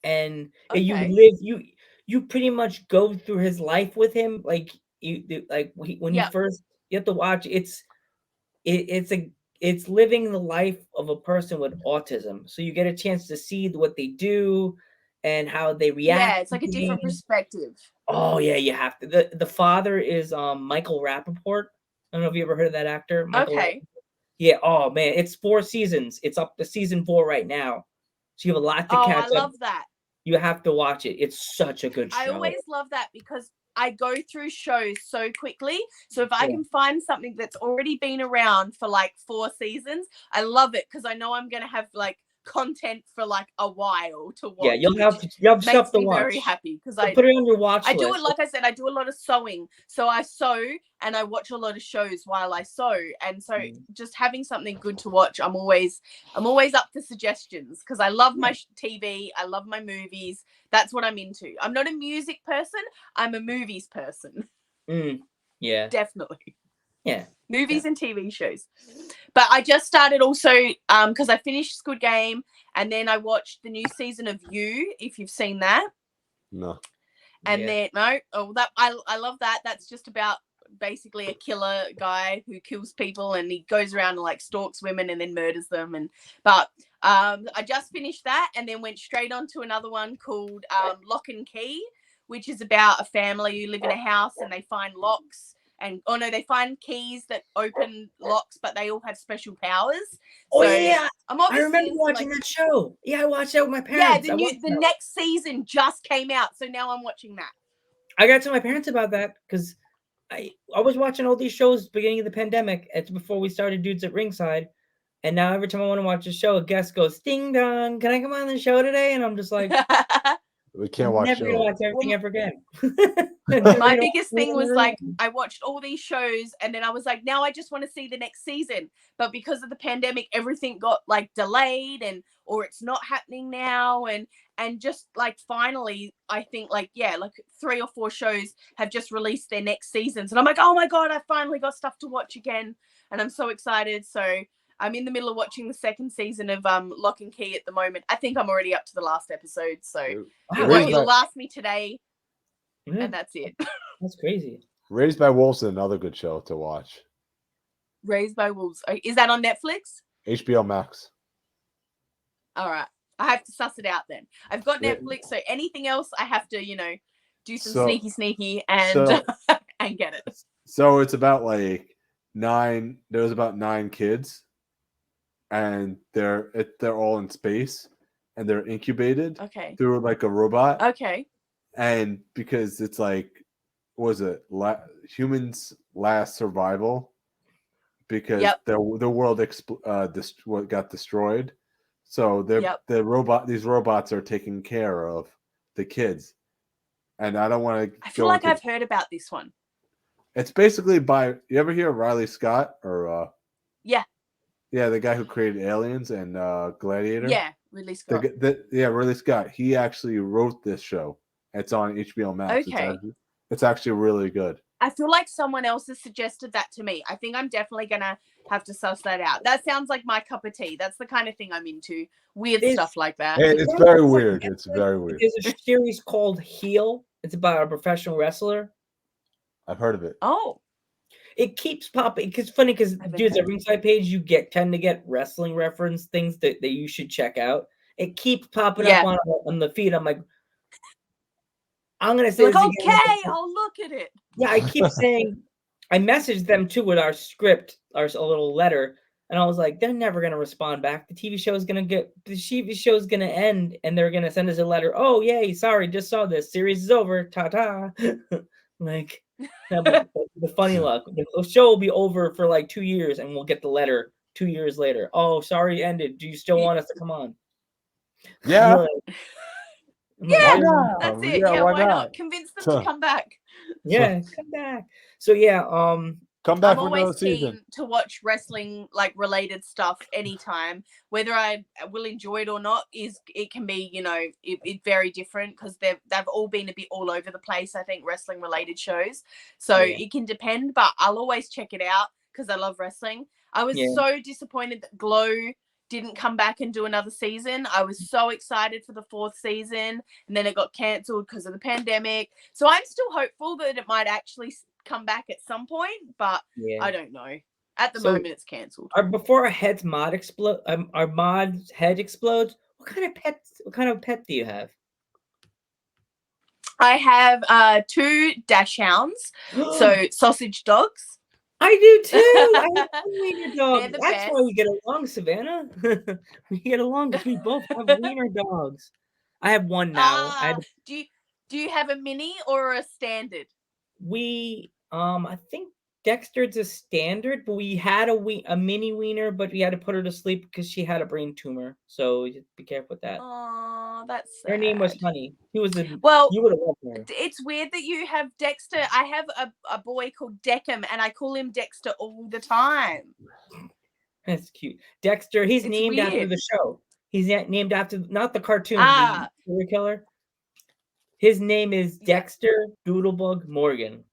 and you pretty much go through his life with him. Like when you first you have to watch it's it's living the life of a person with autism. So you get a chance to see what they do and how they react.
Yeah, it's like a
to
different
things.
perspective.
Oh yeah, you have to. The father is Michael Rappaport. I don't know if you ever heard of that actor, Michael.
Okay.
Yeah. Oh man, it's 4 seasons. It's up to season 4 right now, so you have a lot to
Oh,
catch
I
up.
love that.
You have to watch it. It's such a good show.
I always love that because I go through shows so quickly. So if I
Yeah.
can find something that's already been around for like 4 seasons, I love it because I know I'm going to have like content for like a while to watch.
Yeah, you'll have
makes
stuff to
me
watch.
very happy because
So
I
put it on your watch
I do
list.
it, like I said, I do a lot of sewing. So I sew and I watch a lot of shows while I sew. And so just having something good to watch, I'm always up for suggestions because I love my TV. I love my movies. That's what I'm into. I'm not a music person. I'm a movies person.
Yeah.
Definitely.
Yeah.
Movies and TV shows. But I just started also because I finished Squid Game and then I watched the new season of You, if you've seen that.
No.
And then that I love that. That's just about basically a killer guy who kills people and he goes around and like stalks women and then murders them. But I just finished that and then went straight on to another one called Lock and Key, which is about a family who live in a house and they find locks. They find keys that open locks, but they all have special powers.
Oh
So
yeah,
I
remember watching that show. Yeah, I watched that with my parents.
Yeah, the next season just came out, so now I'm watching that.
I got to my parents about that because I was watching all these shows beginning of the pandemic. It's before we started Dudes at Ringside, and now every time I want to watch a show, a guest goes, "Ding dong, can I come on the show today?" And I'm just like,
we can't watch
never
shows.
gonna watch everything ever again.
My biggest thing was like I watched all these shows and then I was like, now I just want to see the next season. But because of the pandemic, everything got like delayed or it's not happening now. And just like finally, I think like 3 or 4 shows have just released their next seasons. And I'm like, oh my God, I finally got stuff to watch again. And I'm so excited. So I'm in the middle of watching the 2nd season of Lock and Key at the moment. I think I'm already up to the last episode. So it'll last me today. And that's it.
That's crazy.
Raised by Wolves is another good show to watch.
Raised by Wolves. Is that on Netflix?
HBO Max.
All right. I have to suss it out then. I've got Netflix, so anything else I have to, do some sneaky and and get it.
So it's about like 9 kids and they're all in space and they're incubated through like a robot.
Okay.
And because it's like, humans' last survival, because the world got destroyed, so these robots are taking care of the kids, and I don't want to.
I feel like I've heard about this one.
It's basically you ever hear of Riley Scott or the guy who created Aliens and Gladiator?
Yeah, Ridley Scott.
Ridley Scott. He actually wrote this show. It's on HBO Max.
Okay.
It's actually really good.
I feel like someone else has suggested that to me. I think I'm definitely going to have to suss that out. That sounds like my cup of tea. That's the kind of thing I'm into. Weird stuff like that.
It's very weird. It's very weird.
There's a series called Heel. It's about a professional wrestler.
I've heard of it.
Oh.
It keeps popping. It's funny because Dudes at Ringside page, you tend to get wrestling reference things that you should check out. It keeps popping up on the feed. I'm like, I'm gonna say,
okay, I'll look at it.
Yeah, I keep saying, I messaged them too with our script, a little letter, and I was like, they're never gonna respond back. The TV show is gonna end, and they're gonna send us a letter. Oh yay, sorry, just saw this. Series is over. Ta ta. Like, the funny luck. The show will be over for like 2 years, and we'll get the letter 2 years later. Oh, sorry, ended. Do you still want us to come on?
Yeah.
Yeah, that's it. Yeah, why not? Convince them to come back.
Yeah, come back. So yeah,
come back.
I'm always keen to watch wrestling like related stuff anytime. Whether I will enjoy it or not it can be it's very different because they've all been a bit all over the place. I think wrestling related shows, so it can depend. But I'll always check it out because I love wrestling. I was so disappointed that Glow didn't come back and do another season. I was so excited for the 4th season and then it got cancelled because of the pandemic. So I'm still hopeful that it might actually come back at some point, but I don't know. At the
So-
moment, it's cancelled.
Before our head's mod explode, our mod's head explodes. What kind of pet do you have?
I have 2 dash hounds, so sausage dogs.
I do too. I have 2 wiener dogs.
They're the
That's why we get along, Savannah. We get along because we both have wiener dogs. I have one now.
Do you have a mini or a standard?
I think Dexter's a standard, but we had a mini wiener, but we had to put her to sleep because she had a brain tumor. So you be careful with that.
Oh, that's sad.
Her name was Honey. He was a
Well,
you would have loved her.
it's weird that you have Dexter. I have a boy called Deckham, and I call him Dexter all the time.
That's cute. Dexter, he's
It's
named after
weird.
the show. He's named after not the cartoon,
Ah.
the serial killer. His name is
Yeah.
Dexter Doodlebug Morgan.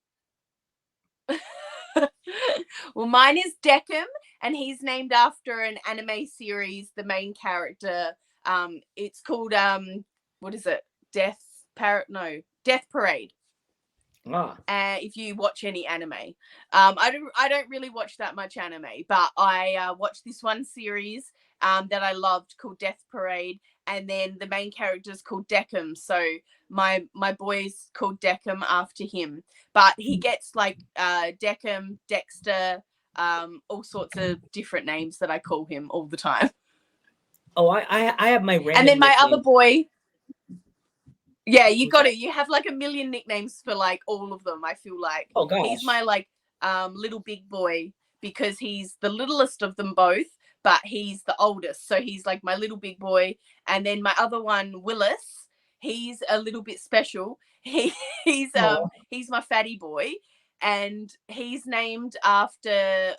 Well, mine is Deckham, and he's named after an anime series. The main character, it's called what is it? Death Parade.
Ah,
If you watch any anime, I don't really watch that much anime, but I watched this one series that I loved called Death Parade, and then the main character is called Deckham. So my boy's called Deckham after him, but he gets like Deckham, Dexter, all sorts of different names that I call him all the time.
oh, I have my random.
And then my
nickname.
other boy. Yeah, you got it. You have like a million nicknames for like all of them. I feel like
Oh gosh.
he's my like little big boy because he's the littlest of them both, but he's the oldest. So he's like my little big boy. And then my other one, Willis, he's a little bit special. He's my fatty boy, and he's named after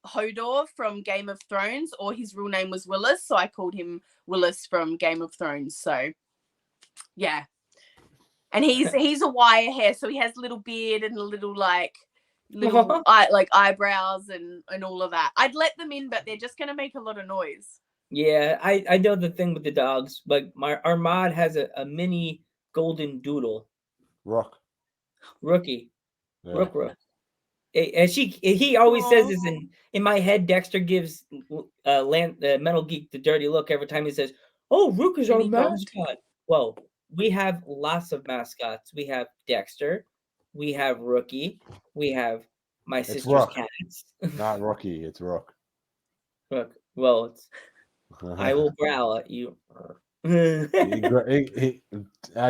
Hodor from Game of Thrones, or his real name was Willis, so I called him Willis from Game of Thrones. So yeah, and he's a wire hair, so he has a little beard and a little like eyebrows and all of that. I'd let them in, but they're just gonna make a lot of noise.
Yeah, I know the thing with the dogs, but our mod has a mini golden doodle rookie.
Yeah.
Rook. And he always says this in my head. Dexter gives Metal Geek the dirty look every time he says, "Oh, Rook is our mascot." Well, we have lots of mascots. We have Dexter, we have Rookie, we have my sister's
Rook.
cats.
Not Rookie, it's Rook.
Rook. Well, it's I will growl at you.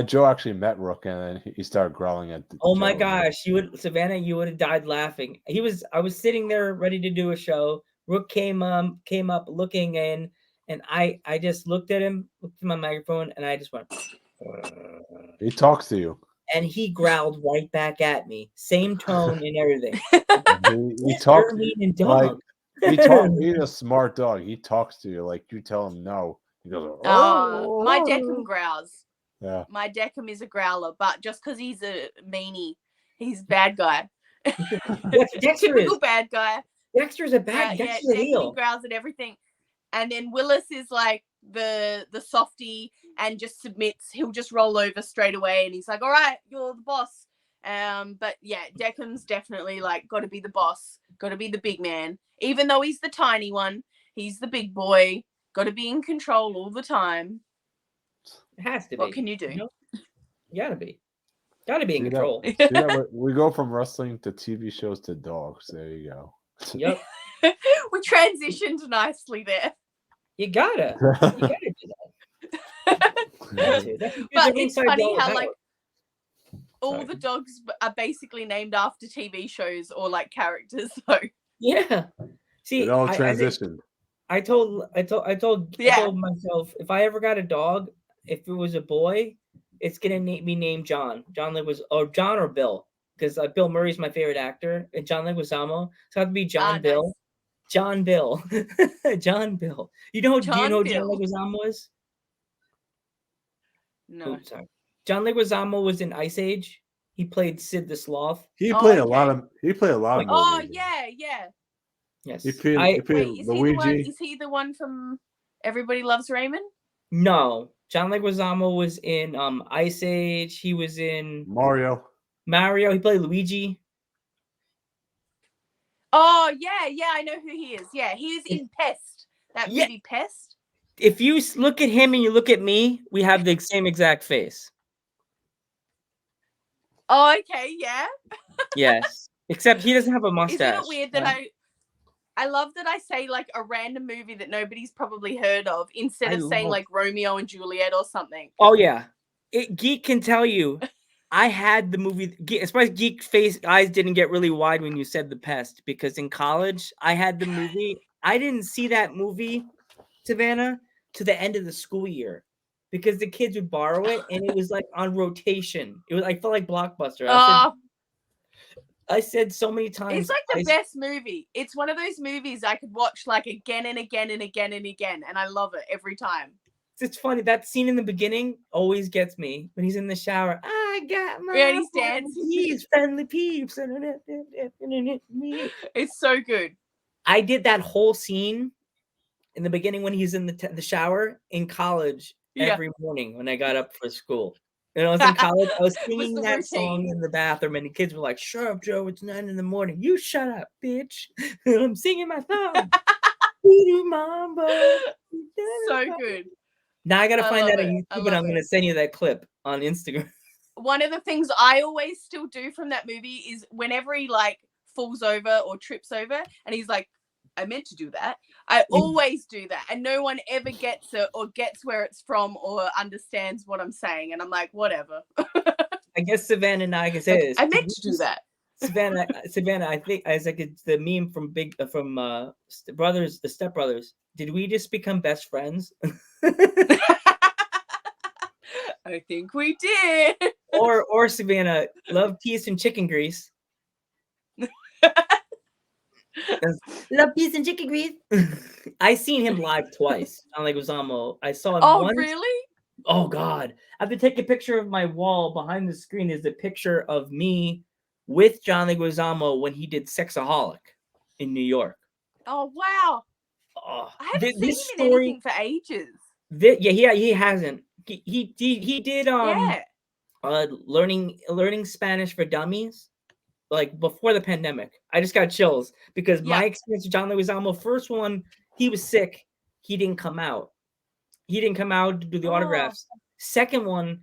Joe actually met Rook, and then he started growling at.
Oh my
Joe.
gosh, Savannah, you would have died laughing. I was sitting there ready to do a show. Rook came up looking in, and I just looked at him, looked at my microphone, and I just went.
He talks to you.
And he growled right back at me, same tone and everything.
He talks like he's a smart dog. He talks to you like you tell him no. He goes,
Oh, my Deckham growls.
Yeah.
My Deckham is a growler, but just because he's a meanie, he's a bad guy. Typical bad guy.
Dexter's a bad. Dexter's
Deckham,
heel.
he growls at everything. And then Willis is like the softie and just submits. He'll just roll over straight away, and he's like, "All right, you're the boss." But yeah, Deckham's definitely like got to be the boss, got to be the big man. Even though he's the tiny one, he's the big boy. Got to be in control all the time.
It has to be.
What can you do?
You know? You gotta be. Gotta be in control.
We go from wrestling to TV shows to dogs. There you go.
Yep.
We transitioned nicely there.
You gotta do that.
But it's funny how like all the dogs are basally named after TV shows or like characters. So
yeah. See,
it all transitioned.
I told myself if I ever got a dog, if it was a boy, it's gonna be named John. John or Bill, because Bill Murray's my favorite actor, and John Leguizamo. So it have to be John Bill. Nice. John Bill. John Bill. Do you know who John Leguizamo is?
No.
Oops, sorry. John Leguizamo was in Ice Age. He played Sid the Sloth.
He played a lot of
Oh
movies.
yeah.
Yes.
He played Luigi.
Is he the one from Everybody Loves Raymond?
No. John Leguizamo was in Ice Age. He was in
Mario.
He played Luigi.
Oh yeah, I know who he is. Yeah, he was in Pest. That
Yeah.
movie Pest.
If you look at him and you look at me, we have the same exact face.
Oh, okay, yeah.
Yes. Except he doesn't have a mustache.
Isn't it weird that I love that I say like a random movie that nobody's probably heard of instead of saying like Romeo and Juliet or something.
Oh yeah. Geek can tell you I had the movie. As far as Geek face eyes didn't get really wide when you said The Pest, because in college I had the movie. I didn't see that movie, Savannah, to the end of the school year, because the kids would borrow it and it was like on rotation. It was I felt like Blockbuster. I said so many times.
It's like the best movie. It's one of those movies I could watch like again and again and again and again, and I love it every time.
It's funny, that scene in the beginning always gets me when he's in the shower. I got my
and he's dancing.
Friendly peeps.
It's so good.
I did that whole scene in the beginning when he's in the shower in college every morning when I got up for school. And I was in college, I was singing that song in the bathroom, and the kids were like, "Shut up, Joe, it's 9 a.m. You shut up, bitch." And I'm singing my song.
So good.
Now I gotta find that on YouTube, and I'm gonna send you that clip on Instagram.
One of the things I always still do from that movie is whenever he like falls over or trips over, and he's like, "I meant to do that." I always do that, and no one ever gets it or gets where it's from or understands what I'm saying, and I'm like, whatever.
I guess Savannah and I can say this.
I meant to do that.
Savannah, I think it's like it's the meme from the Step Brothers. Did we just become best friends?
I think we did.
Or Savannah, love, peace, and chicken grease. Love, peace, and chicken grease. I seen him live twice. John Leguizamo. I saw him once.
Oh, really?
Oh God! I have to take a picture of my wall. Behind the screen is a picture of me with John Leguizamo when he did Sexaholic in New York.
Oh wow!
Oh,
I haven't seen him in anything for ages.
He hasn't. He did learning Spanish for dummies, like before the pandemic. I just got chills because my experience with John Leguizamo, first one, he was sick. He didn't come out. He didn't come out to do the autographs. Second one,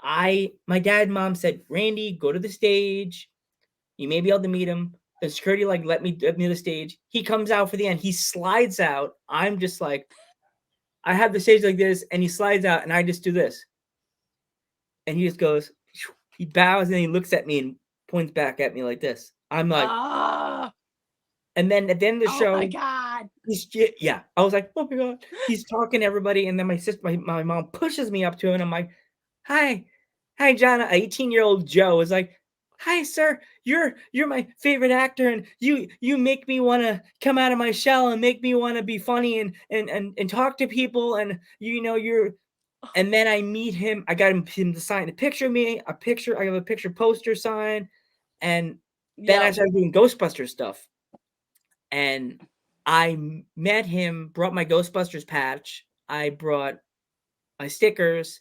my dad and mom said, "Randy, go to the stage. You may be able to meet him." The security let me to the stage. He comes out for the end. He slides out. I'm just like, I have the stage like this, and he slides out, and I just do this. And he just goes, he bows, and he looks at me and points back at me like this. I'm like, and then at the end of the show,
oh my God.
I was like, oh my God. He's talking to everybody, and then my mom pushes me up to him, and I'm like, hi, John. 18-year-old Joe is like, hi, sir. You're my favorite actor, and you make me want to come out of my shell and make me want to be funny and talk to people, and you're. And then I meet him. I got him to sign a picture of me, I have a picture poster sign, and then I started doing Ghostbusters stuff. And I met him, brought my Ghostbusters patch. I brought my stickers.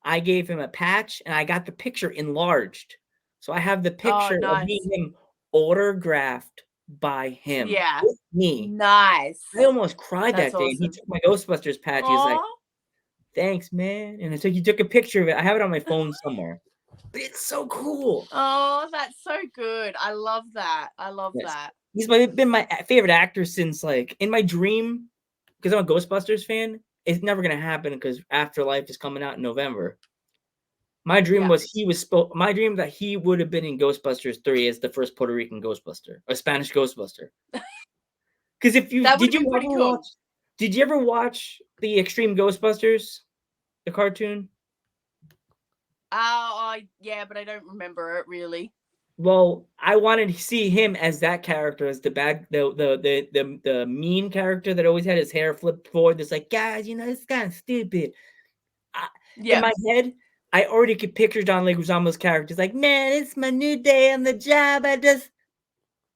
I gave him a patch, and I got the picture enlarged. So I have the picture of me and him autographed by him.
Yeah.
With me.
Nice.
I almost cried
That's
that day.
awesome.
And he took my Ghostbusters patch. He's like, thanks, man. And so he took a picture of it. I have it on my phone somewhere. But it's so cool.
Oh, that's so good. I love that. I love that.
He's been my favorite actor since, like, in my dream, because I'm a Ghostbusters fan. It's never going to happen because Afterlife is coming out in November. My dream was my dream that he would have been in Ghostbusters 3 as the first Puerto Rican Ghostbuster, a Spanish Ghostbuster. Because did you ever watch the Extreme Ghostbusters, the cartoon?
Yeah, but I don't remember it really.
Well, I wanted to see him as that character, as the mean character that always had his hair flipped forward. That's like, guys, it's kind of stupid. In my head, I already could picture John Leguizamo's character. It's like, man, it's my new day on the job. Guys,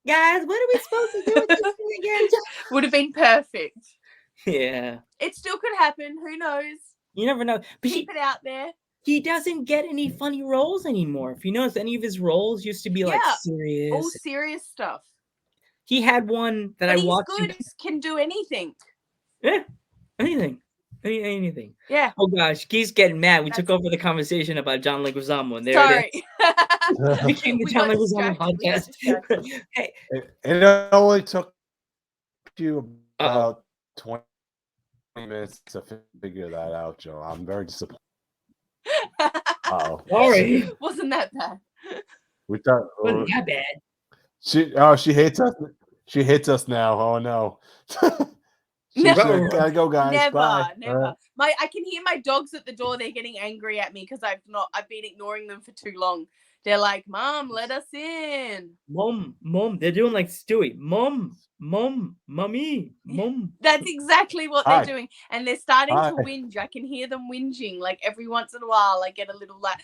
what are we supposed to do with this thing again?
Would have been perfect.
Yeah.
It still could happen. Who knows?
You never know. But
keep it out there.
He doesn't get any funny roles anymore. If you notice, any of his roles used to be like serious.
All serious stuff.
He had one that
But
I
he's
watched.
good. He can do anything.
Yeah, anything. Anything.
Yeah.
Oh gosh, Geek's getting mad. We
That's-
took over the conversation about John Leguizamo, and there
Sorry.
it became the
We
John
got
Leguizamo
distracted. We got
podcast.
distracted.
Hey,
It only took you
Uh-oh.
about 20 minutes to figure that out, Joe. I'm very disappointed. Oh,
sorry,
Wasn't that bad?
we thought
wasn't that bad.
she hates us. She hates us now. Oh no. She
No.
said, "Gotta go, guys.
Never,
Bye."
never. I can hear my dogs at the door. They're getting angry at me because I've been ignoring them for too long. They're like, "Mom, let us in."
Mom, they're doing like Stewie. Mom, mommy, mom.
That's exactly what
Hi.
they're doing, and they're starting
Hi.
to whinge. I can hear them whinging. Like every once in a while, I get a little like,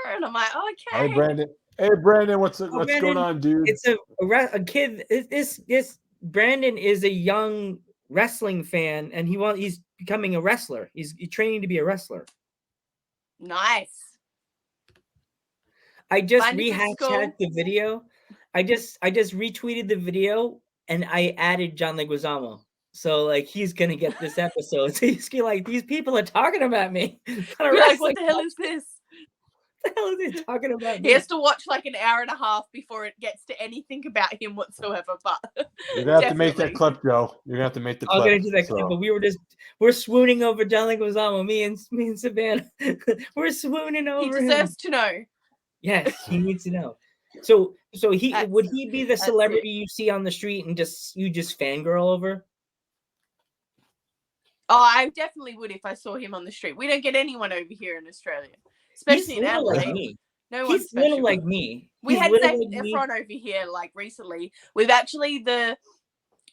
and I'm like, okay.
Hey, Brandon. Hey, Brandon. What's
Brandon,
going on, dude?
It's a kid. This Brandon is a young wrestling fan, and he's becoming a wrestler. He's training to be a wrestler.
Nice.
I just
Find a good
rehashed
school.
the video. I just retweeted the video and I added John Leguizamo. So like he's gonna get this episode. So he's gonna like these people are talking about me.
You're like, what the hell is this?
What the hell are they talking about?
He has to watch like an hour and a half before it gets to anything about him whatsoever. But
You're gonna have to make that
definitely.
clip, Joe. You're gonna have to make the
I'm
clip.
gonna do that clip, but we're swooning over John Leguizamo. Me and Savannah. We're swooning
He
over him.
deserves to know.
Yes, he needs to know. So would
That's-
he be the
that's
celebrity
it.
you see on the street and you just fangirl over?
Oh, I definitely would if I saw him on the street. We don't get anyone over here in Australia, especially
He's
in
little
Adelaide.
like me.
No one's
He's little
special.
like me.
We
He's
had
little
Zac
like me.
Efron over here like recently. We've actually the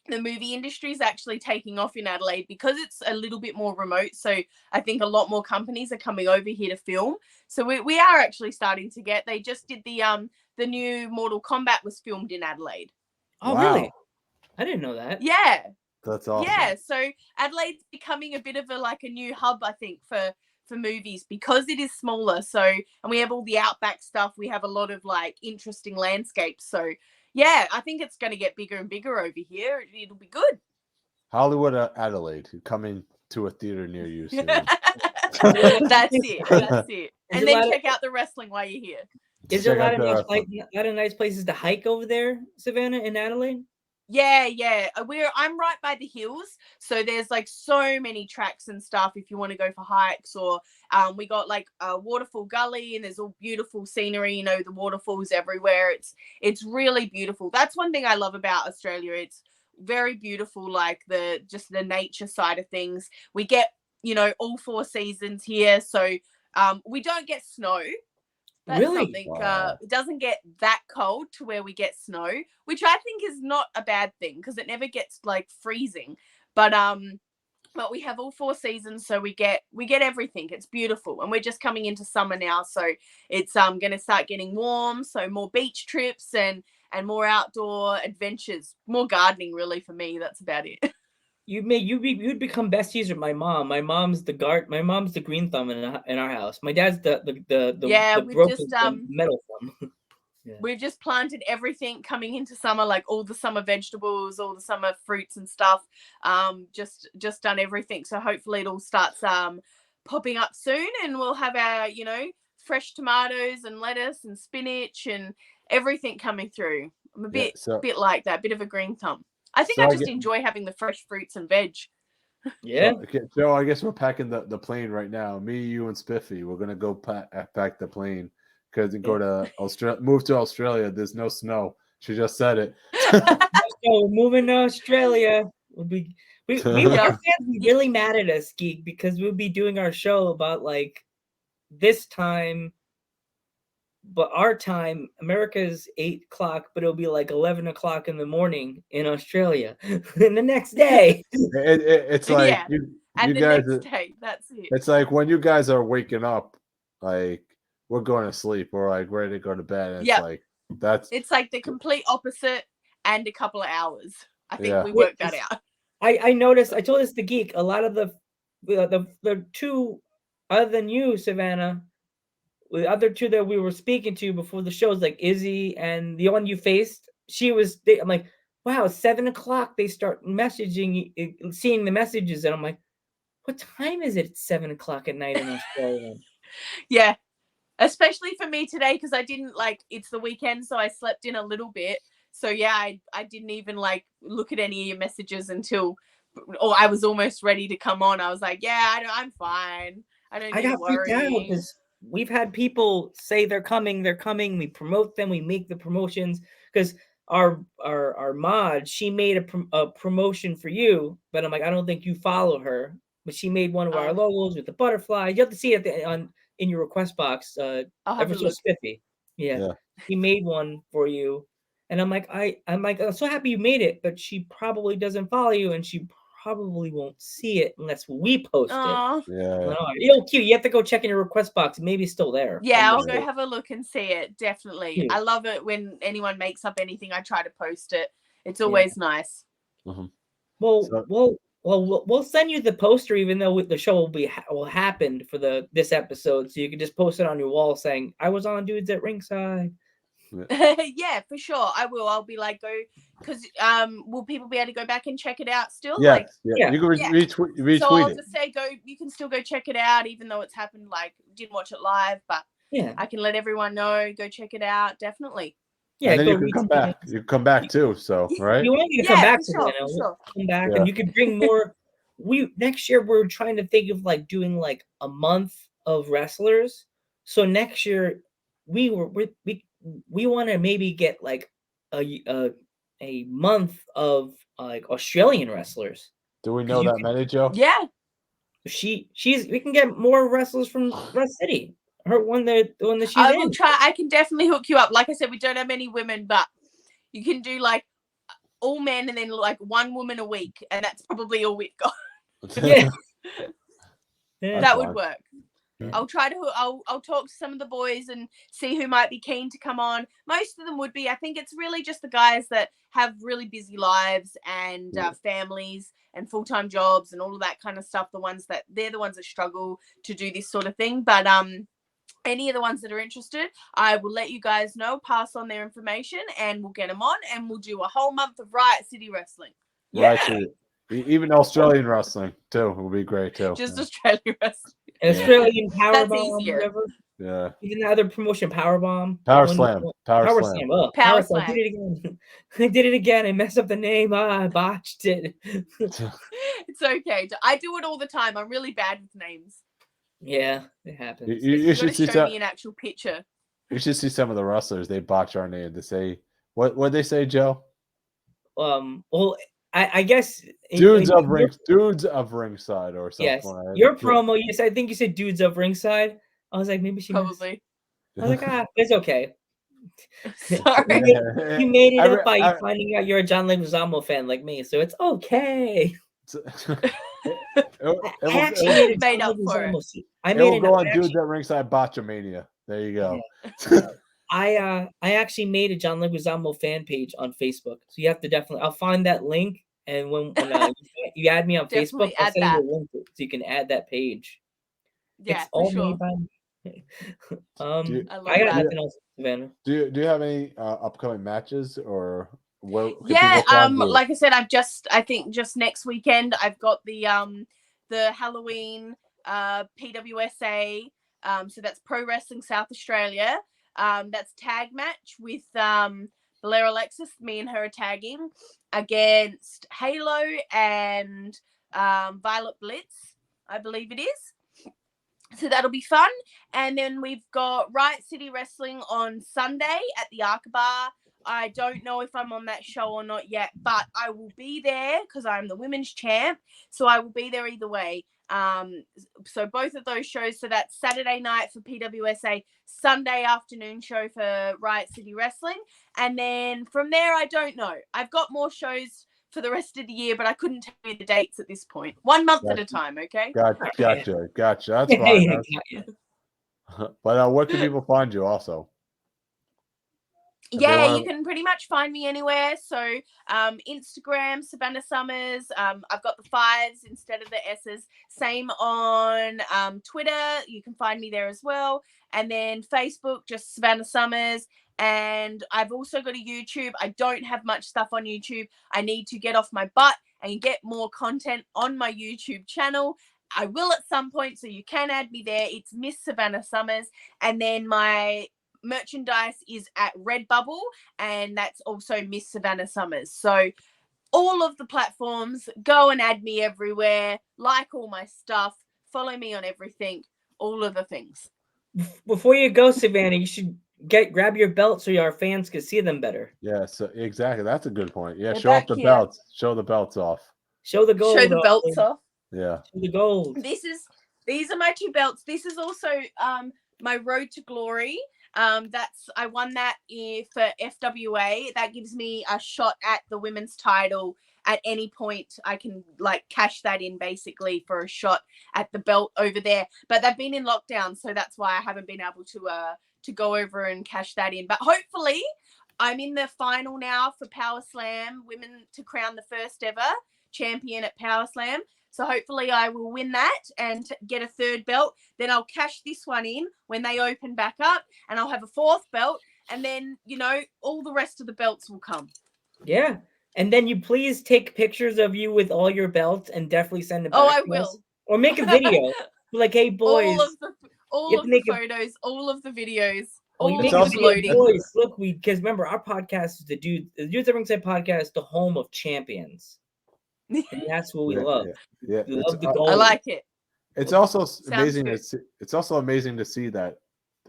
movie industry is actually taking off in Adelaide because it's a little bit more remote. So I think a lot more companies are coming over here to film. So we are actually starting to get. They just did the new Mortal Kombat was filmed in Adelaide.
Oh,
Wow.
really? I didn't know that.
Yeah.
That's awesome.
Yeah, so Adelaide's becoming a bit of a new hub, I think, for movies because it is smaller. So, and we have all the outback stuff. We have a lot of like interesting landscapes. So, yeah, I think it's going to get bigger and bigger over here. It'll be good.
Hollywood, Adelaide, coming to a theater near you soon.
That's it. That's it. And then
Is
check out the wrestling while you're here.
there a
Check
lot
out
of
the
lot of nice places to hike over there, Savannah, in Adelaide?
Yeah. I'm right by the hills, so there's like so many tracks and stuff if you want to go for hikes. Or we got like a waterfall gully, and there's all beautiful scenery. You know, the waterfalls everywhere. It's really beautiful. That's one thing I love about Australia. It's very beautiful, like the nature side of things. We get all 4 seasons here, so we don't get snow. That's
Really?
something.
Wow.
It doesn't get that cold to where we get snow, which I think is not a bad thing because it never gets like freezing. But we have all 4 seasons, so we get everything. It's beautiful, and we're just coming into summer now, so it's going to start getting warm. So more beach trips and more outdoor adventures, more gardening. Really, for me, that's about it.
You'd become besties with my mom. My mom's the green thumb in our house. My dad's the
Yeah,
the
we've
broken
just
thumb, metal thumb. Yeah.
We've just planted everything coming into summer, like all the summer vegetables, all the summer fruits and stuff. Just done everything. So hopefully it all starts popping up soon, and we'll have our fresh tomatoes and lettuce and spinach and everything coming through. I'm a bit like that, bit of a green thumb. I think I just enjoy having the fresh fruits and veg.
Yeah.
So, Joe, I guess we're packing the plane right now. Me, you, and Spiffy. We're gonna go pack the plane because go to Australia. Move to Australia. There's no snow. She just said it.
So we're moving to Australia. Our fans will be really mad at us, Geek, because we'll be doing our show about like this time, but our time, America's 8 o'clock, but it'll be like 11 o'clock in the morning in Australia. And the next day,
it's like
Yeah.
you
And the
guys.
next day, that's it.
It's like when you guys are waking up, like we're going to sleep. We're like ready to go to bed. And
It's like the complete opposite and a couple of hours. I think we
Yeah.
worked that out.
I noticed. I told this to Geek. A lot of the two, other than you, Savannah, the other two that we were speaking to before the shows, like Izzy and the one you faced. I'm like, wow, 7 o'clock. They start messaging, seeing the messages, and I'm like, what time is it? It's 7 o'clock at night in Australia.
Yeah, especially for me today because I didn't it's the weekend, so I slept in a little bit. So yeah, I didn't even look at any of your messages until, or I was almost ready to come on. I was like, yeah, I'm fine. I don't
I
need to
got freaked out
worry.
because we've had people say they're coming. We promote them. We make the promotions because our mod, she made a promotion for you, but I'm like, I don't think you follow her. But she made one of our
Oh.
logos with the butterfly. You have to see it in your request box.
I'll have
Ever
a
so
look.
spiffy. Yeah.
Yeah.
He made one for you. And I'm like, I'm so happy you made it, but she probably doesn't follow you, and she probably won't see it unless we post it.
Oh,
Yeah.
Cute. You have to go check in your request box. Maybe it's still there.
yeah, I'll
Yeah.
go have a look and see it. Definitely.
Cute.
I love it when anyone makes up anything. I try to post it. It's always nice.
Mhm.
Well,
So-
we'll send you the poster, even though the show will happen for this episode, so you can just post it on your wall saying, "I was on Dudes at Ringside."
Yeah, for sure. I will. I'll be like, go, because will people be able to go back and check it out still?
Yeah.
Yeah.
You can
Yeah.
retweet
So I'll
it.
just say go. You can still go check it out, even though it's happened. Didn't watch it live, but
Yeah.
I can let everyone know. Go check it out. Definitely.
Yeah.
And then you
go
can come
retweet
back.
it.
You can come back too. So right.
You want me to come back,
for sure,
Savannah?
for sure.
Come back,
Yeah.
and you could bring more. Next year we're trying to think of doing a month of wrestlers. So next year we want to maybe get a month of Australian wrestlers.
Do we know that many, Joe?
Yeah.
We can get more wrestlers from Rust City. The one that she's
I
in.
will try. I can definitely hook you up. Like I said, we don't have any women, but you can do all men and then one woman a week, and that's probably all we've got.
Yeah.
That would work.
Yeah.
I'll try to. I'll talk to some of the boys and see who might be keen to come on. Most of them would be. I think it's really just the guys that have really busy lives and families and full-time jobs and all of that kind of stuff. They're the ones that struggle to do this sort of thing. But any of the ones that are interested, I will let you guys know, pass on their information, and we'll get them on, and we'll do a whole month of Riot City Wrestling.
Right. Even Australian wrestling too will be great too.
Just Australian wrestling.
Australian
That's
Powerbomb,
easier.
whatever.
Yeah.
Even the other promotion, Powerbomb.
Power Slam.
Power Slam. Oh,
Power
Slam. I
Slam.
did it again. I did it again. I messed up the name. I botched it.
It's okay. I do it all the time. I'm really bad with names.
Yeah, it happens.
You should see
show me an actual picture.
You should see some of the wrestlers. They botch our name. They say what they say, Joe?
Well, I guess
dudes of ringside or something.
Yes, your promo. Yes, I think you said dudes of ringside. I was like, maybe she
probably.
I was like, it's okay.
Sorry,
you made it up by finding out you're a John Leguizamo fan like me, so it's okay. I actually
made up for it.
I made it go on dudes at ringside botchamania. There you go.
Yeah. I actually made a John Leguizamo fan page on Facebook, so you have to definitely. I'll find that link, and when you add me on Facebook, I'll send you a link so you can add that page.
Yeah,
it's all
sure.
made by me.
I got
nothing else, Savannah.
Do you have any upcoming matches or where?
Yeah, like I said, I think just next weekend I've got the Halloween PWSA. So that's Pro Wrestling South Australia. That's tag match with Blair Alexis. Me and her are tagging against Halo and Violet Blitz, I believe it is. So that'll be fun. And then we've got Riot City Wrestling on Sunday at the Arca Bar. I don't know if I'm on that show or not yet, but I will be there because I'm the women's champ. So I will be there either way. So both of those shows. So that's Saturday night for PWSA, Sunday afternoon show for Riot City Wrestling. And then from there, I don't know. I've got more shows for the rest of the year, but I couldn't tell you the dates at this point. 1 month at a time, okay?
Gotcha. That's fine. But where can people find you also?
Yeah, you can pretty much find me anywhere. So Instagram, Savannah Summers. I've got the 5s instead of the S's. Same on Twitter. You can find me there as well. And then Facebook, just Savannah Summers. And I've also got a YouTube. I don't have much stuff on YouTube. I need to get off my butt and get more content on my YouTube channel. I will at some point, so you can add me there. It's Miss Savannah Summers. And then my merchandise is at Redbubble, and that's also Miss Savannah Summers. So all of the platforms, go and add me everywhere, like all my stuff, follow me on everything, all of the things.
Before you go, Savannah, you should grab your belt so our fans can see them better.
Yeah, so exactly. That's a good point. Yeah,
They're
show off
back
the
here.
belts. Show the belts off.
Show the gold.
Show the belts off.
Yeah.
Show the gold.
These are my 2 belts. This is also my Road to Glory. I won that for FWA. That gives me a shot at the women's title at any point. I can like cash that in basically for a shot at the belt over there. But they've been in lockdown, so that's why I haven't been able to go over and cash that in. But hopefully, I'm in the final now for Power Slam women to crown the first ever champion at Power Slam. So hopefully I will win that and get a 3rd belt. Then I'll cash this one in when they open back up, and I'll have a 4th belt. And then, all the rest of the belts will come.
Yeah. And then you please take pictures of you with all your belts and definitely send it back.
Oh, I
to
will.
us. Or make a video. Like, hey, boys.
All of the photos, all of the videos. All
make
of
a
the loading.
Boys, look, because remember, our podcast is the Dudes That Ringside podcast, the home of champions. And that's what we love.
Yeah.
We love the gold.
I like it.
It's also amazing.
Good.
It's also amazing to see that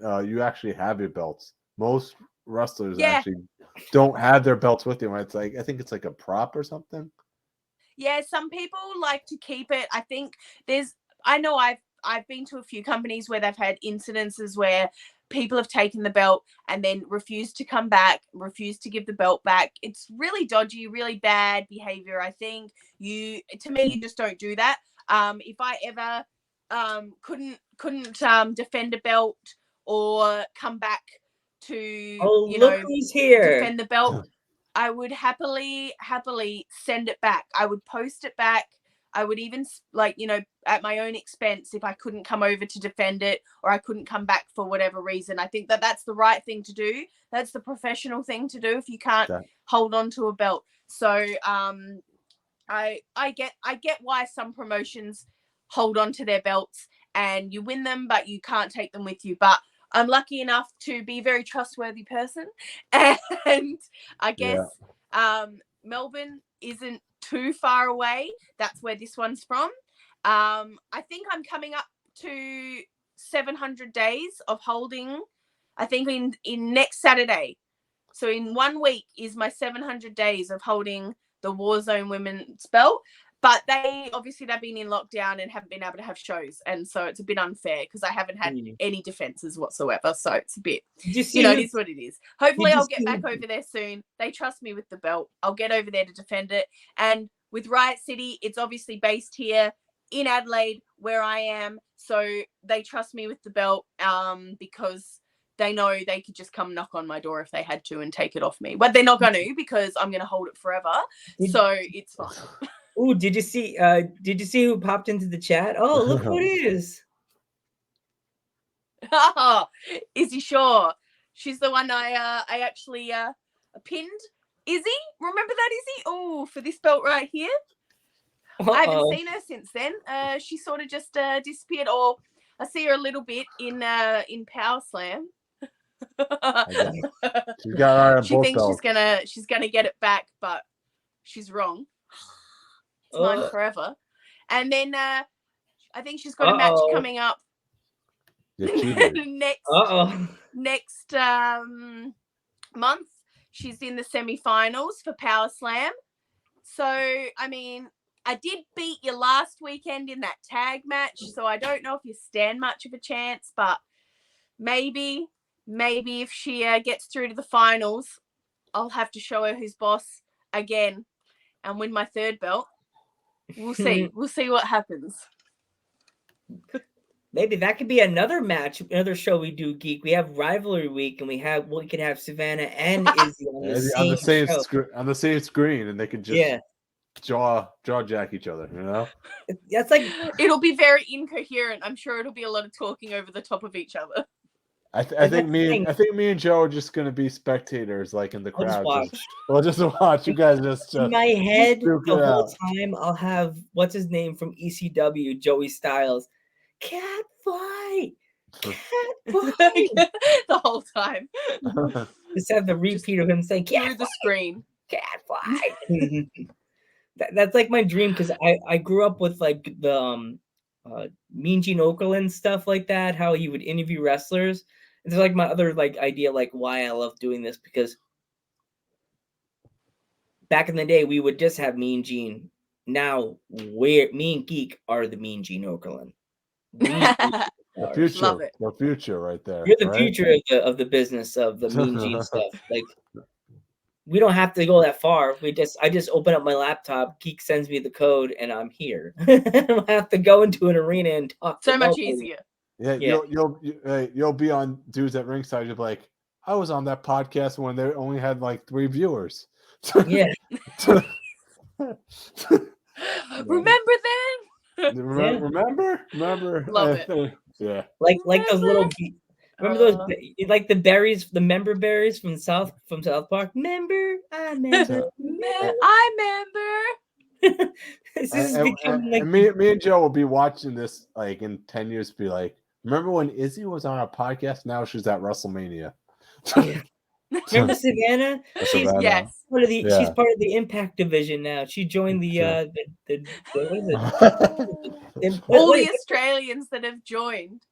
you actually have your belts. Most wrestlers actually don't have their belts with them. It's like I think it's like a prop or something.
Yeah, some people like to keep it. I think I know I've been to a few companies where they've had incidences where people have taken the belt and then refused to come back, refused to give the belt back. It's really dodgy, really bad behavior. I think you just don't do that. If I ever couldn't defend a belt or come back to
who's here.
defend the belt, I would happily send it back. I would post it back. I would even at my own expense if I couldn't come over to defend it or I couldn't come back for whatever reason. I think that that's the right thing to do. That's the professional thing to do if you can't hold on to a belt. So I get why some promotions hold on to their belts and you win them, but you can't take them with you. But I'm lucky enough to be a very trustworthy person, and I guess Melbourne isn't too far away. That's where this one's from. I think I'm coming up to 700 days of holding. I think in next Saturday. So in 1 week is my 700 days of holding the Warzone women's belt. But they've been in lockdown and haven't been able to have shows. And so it's a bit unfair because I haven't had any defenses whatsoever. So it's a bit, it is what it is. Hopefully I'll get back over there soon. They trust me with the belt. I'll get over there to defend it. And with Riot City, it's obviously based here in Adelaide where I am. So they trust me with the belt because they know they could just come knock on my door if they had to and take it off me. But they're not going to because I'm going to hold it forever. So it's fine.
Ooh, did you see who popped into the chat? Oh, look who it is.
Izzy Shaw. She's the one I actually pinned. Izzy? Remember that, Izzy? Oh, for this belt right here. I haven't seen her since then. She sort of just disappeared, or I see her a little bit in Power Slam.
She's got
she thinks she's gonna get it back, but she's wrong. It's mine forever. And then I think she's got a match coming up next month. She's in the semi-finals for Power Slam. So, I mean, I did beat you last weekend in that tag match, so I don't know if you stand much of a chance, but maybe if she gets through to the finals, I'll have to show her who's boss again and win my 3rd belt. We'll see. We'll see what happens.
Maybe that could be another match, another show we do, Geek. We have Rivalry Week, and we could have Savannah and Izzy on
the same screen, and they could just jaw jack each other.
That's like
it'll be very incoherent. I'm sure it'll be a lot of talking over the top of each other.
I think me and Joe are just gonna be spectators, like in the
I'll just
crowd.
watch.
We'll just watch. You guys just
In my head,
duke
the
it
whole
out.
time, I'll have what's his name from ECW, Joey Styles. Cat fight, cat fight.
The whole time.
Just have the repeat of him saying
Through
cat
the
fight,
screen.
cat fight. That's like my dream because I grew up with like the Mean Gene Okerlund stuff like that. How he would interview wrestlers. And there's like my other like idea like why I love doing this because back in the day we would just have Mean Gene. Now me and Geek are the Mean Gene Okerlund.
The future,
Love it.
the future, right there.
You're the
right?
future of the business of the Mean Gene stuff. Like we don't have to go that far. I just open up my laptop, Geek sends me the code, and I'm here. I don't have to go into an arena and talk.
So
to
much
nobody.
easier.
Yeah, you'll be on Dudes at Ringside. You'll be like, I was on that podcast when they only had like 3 viewers.
Yeah.
Remember then?
Remember?
Love it.
Yeah.
Like those little. Remember those like the berries, the member berries from South Park. Member, I remember.
I remember.
This is becoming like
and me and Joe will be watching this like in 10 years. Be like, remember when Izzy was on our podcast? Now she's at WrestleMania.
Yeah. Remember Savannah? She's
Yes.
part of the she's part of the Impact division now. She joined the what is it?
All the Australians that have joined.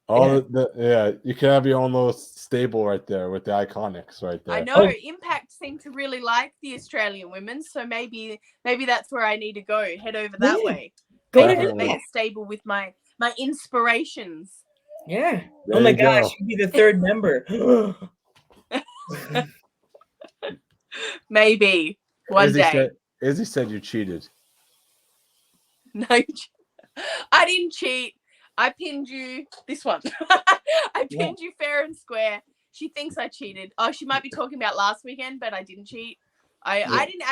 You can have your own little stable right there with the Iconics right there.
I know Impact seem to really like the Australian women, so maybe that's where I need to go. Head over that way.
Go
make a stable with my inspirations.
Yeah.
There
oh my
you
gosh,
go.
you'd be the third member.
Maybe one day.
Izzy said you cheated.
No, I didn't cheat. I pinned you. This one. I pinned you fair and square. She thinks I cheated. Oh, she might be talking about last weekend, but I didn't cheat. I didn't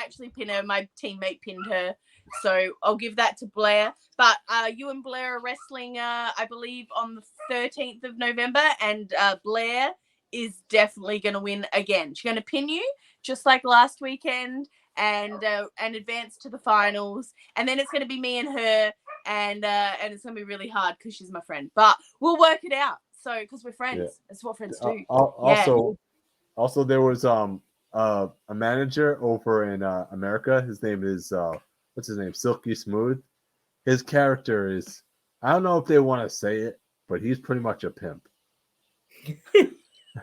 actually pin her. My teammate pinned her. So I'll give that to Blair. But you and Blair are wrestling, I believe, on the 13th of November. And Blair is definitely going to win again. She's going to pin you just like last weekend and advance to the finals. And then it's going to be me and her. And it's going to be really hard because she's my friend. But we'll work it out. So because we're friends. Yeah. That's what friends do.
Also, there was a manager over in America. His name is what's his name? Silky Smooth. His character is, I don't know if they want to say it, but he's pretty much a pimp.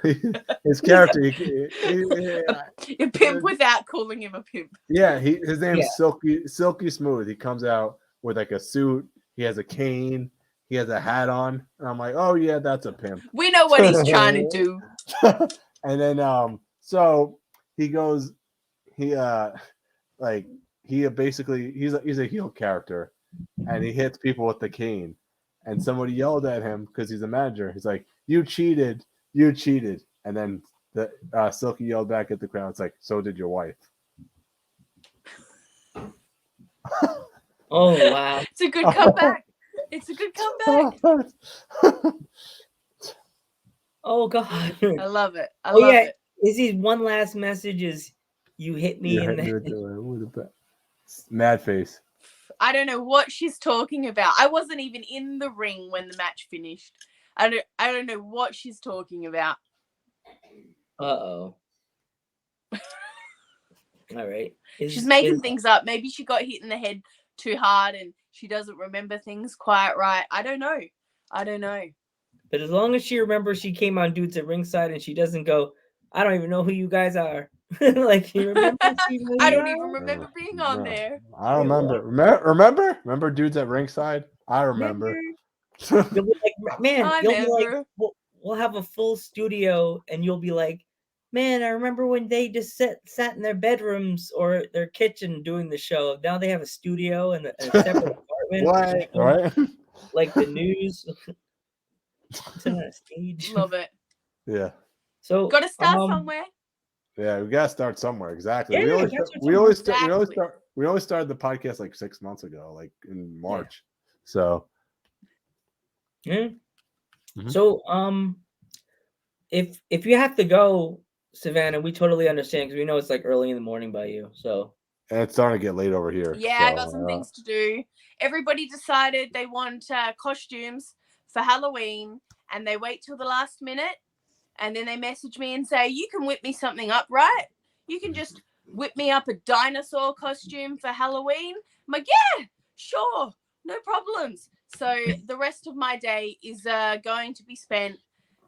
His character,
a pimp without calling him a pimp.
Yeah, his name is Silky Smooth. He comes out with like a suit. He has a cane. He has a hat on. And I'm like, oh yeah, that's a pimp.
We know what he's trying to do.
And then so he goes, basically he's a heel character, and he hits people with the cane. And somebody yelled at him because he's a manager. He's like, you cheated. And then the Silky yelled back at the crowd. It's like, so did your wife.
Oh wow.
It's a good comeback.
Oh god.
I love it. I love it.
Izzy's one last message is you hit me in the
mad face.
I don't know what she's talking about. I wasn't even in the ring when the match finished. I don't know what she's talking about.
Uh-oh. All right.
She's making things up. Maybe she got hit in the head too hard and she doesn't remember things quite right. I don't know.
But as long as she remembers she came on Dudes at Ringside and she doesn't go, I don't even know who you guys are. Like, you remember?
I don't even remember being on there.
I remember. Remember Dudes at Ringside? I remember.
You'll be like, man, you'll be like, we'll have a full studio and you'll be like, man, I remember when they just sat in their bedrooms or their kitchen doing the show. Now they have a studio and a separate apartment.
Right?
Like the news. It's on a stage.
Love it.
Yeah.
So got to start somewhere.
Yeah, we gotta start somewhere. Exactly.
Yeah,
we only started the podcast like 6 months ago, like in March.
Yeah. So
Mm-hmm.
So if you have to go, Savannah, we totally understand because we know it's like early in the morning by you. So
And it's starting to get late over here.
Yeah,
so,
I got some things to do. Everybody decided they want costumes for Halloween, and they wait till the last minute, and then they message me and say, "You can whip me something up, right? You can just whip me up a dinosaur costume for Halloween." I'm like, "Yeah, sure, no problems." So the rest of my day is going to be spent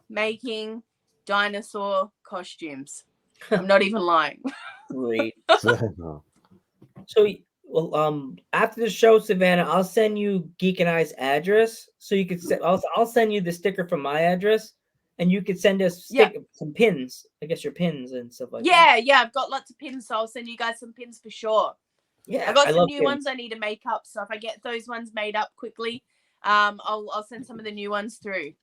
making dinosaur costumes. I'm not even lying.
great.
no.
So well, after the show, Savannah, I'll send you Geek and I's address so you could send. I'll send you the sticker from my address, and you could send us some pins. I guess your pins and stuff like that.
Yeah, I've got lots of pins, so I'll send you guys some pins for sure.
Yeah,
I got some
love
new
pins.
ones I need to make up, so if I get those ones made up quickly, I'll send some of the new ones through.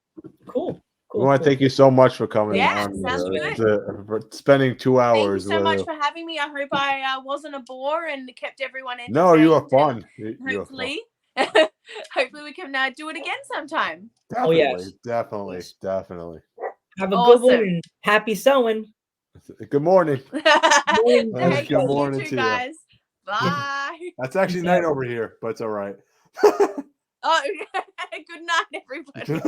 Cool.
We want to thank you so much for coming
Yeah,
on.
sounds good.
For spending 2 hours.
Thank you so much for having me. I hope I wasn't a bore and kept everyone entertained.
No, you were fun.
Hopefully, hopefully we can do it again sometime.
Definitely,
yes.
definitely,
Yes.
definitely.
Have a good one and happy sewing.
Good morning.
Morning.
Good morning
you
to
two guys.
you.
Bye.
That's actually night over here, but it's all right.
Oh, good night, everybody.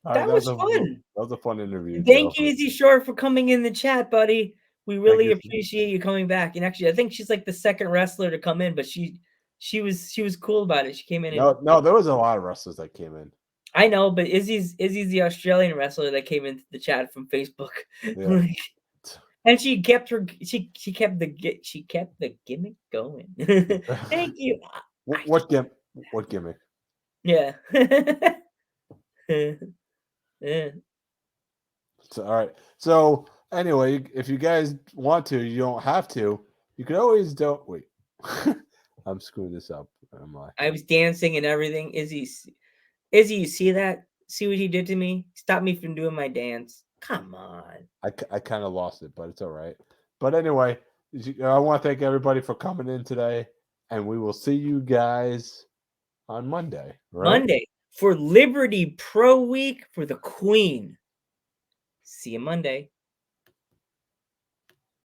That was fun.
That was a fun interview.
Thank you, Izzy Short, for coming in the chat, buddy. We really appreciate you coming back. And actually, I think she's like the second wrestler to come in, but she was cool about it. She came in.
No, there was a lot of wrestlers that came in.
I know, but Izzy's the Australian wrestler that came into the chat from Facebook.
Yeah.
And she kept the gimmick going. Thank you.
What gimmick?
Yeah. Yeah.
So, all right. So anyway, if you guys want to, you don't have to. You can always don't wait. I'm screwing this up.
I was dancing and everything. Izzy, you see that? See what he did to me? Stop me from doing my dance. Come on.
I kind of lost it, but it's all right. But anyway, I want to thank everybody for coming in today, and we will see you guys on Monday. Right?
Monday for Liberty Pro Week for the Queen. See you Monday.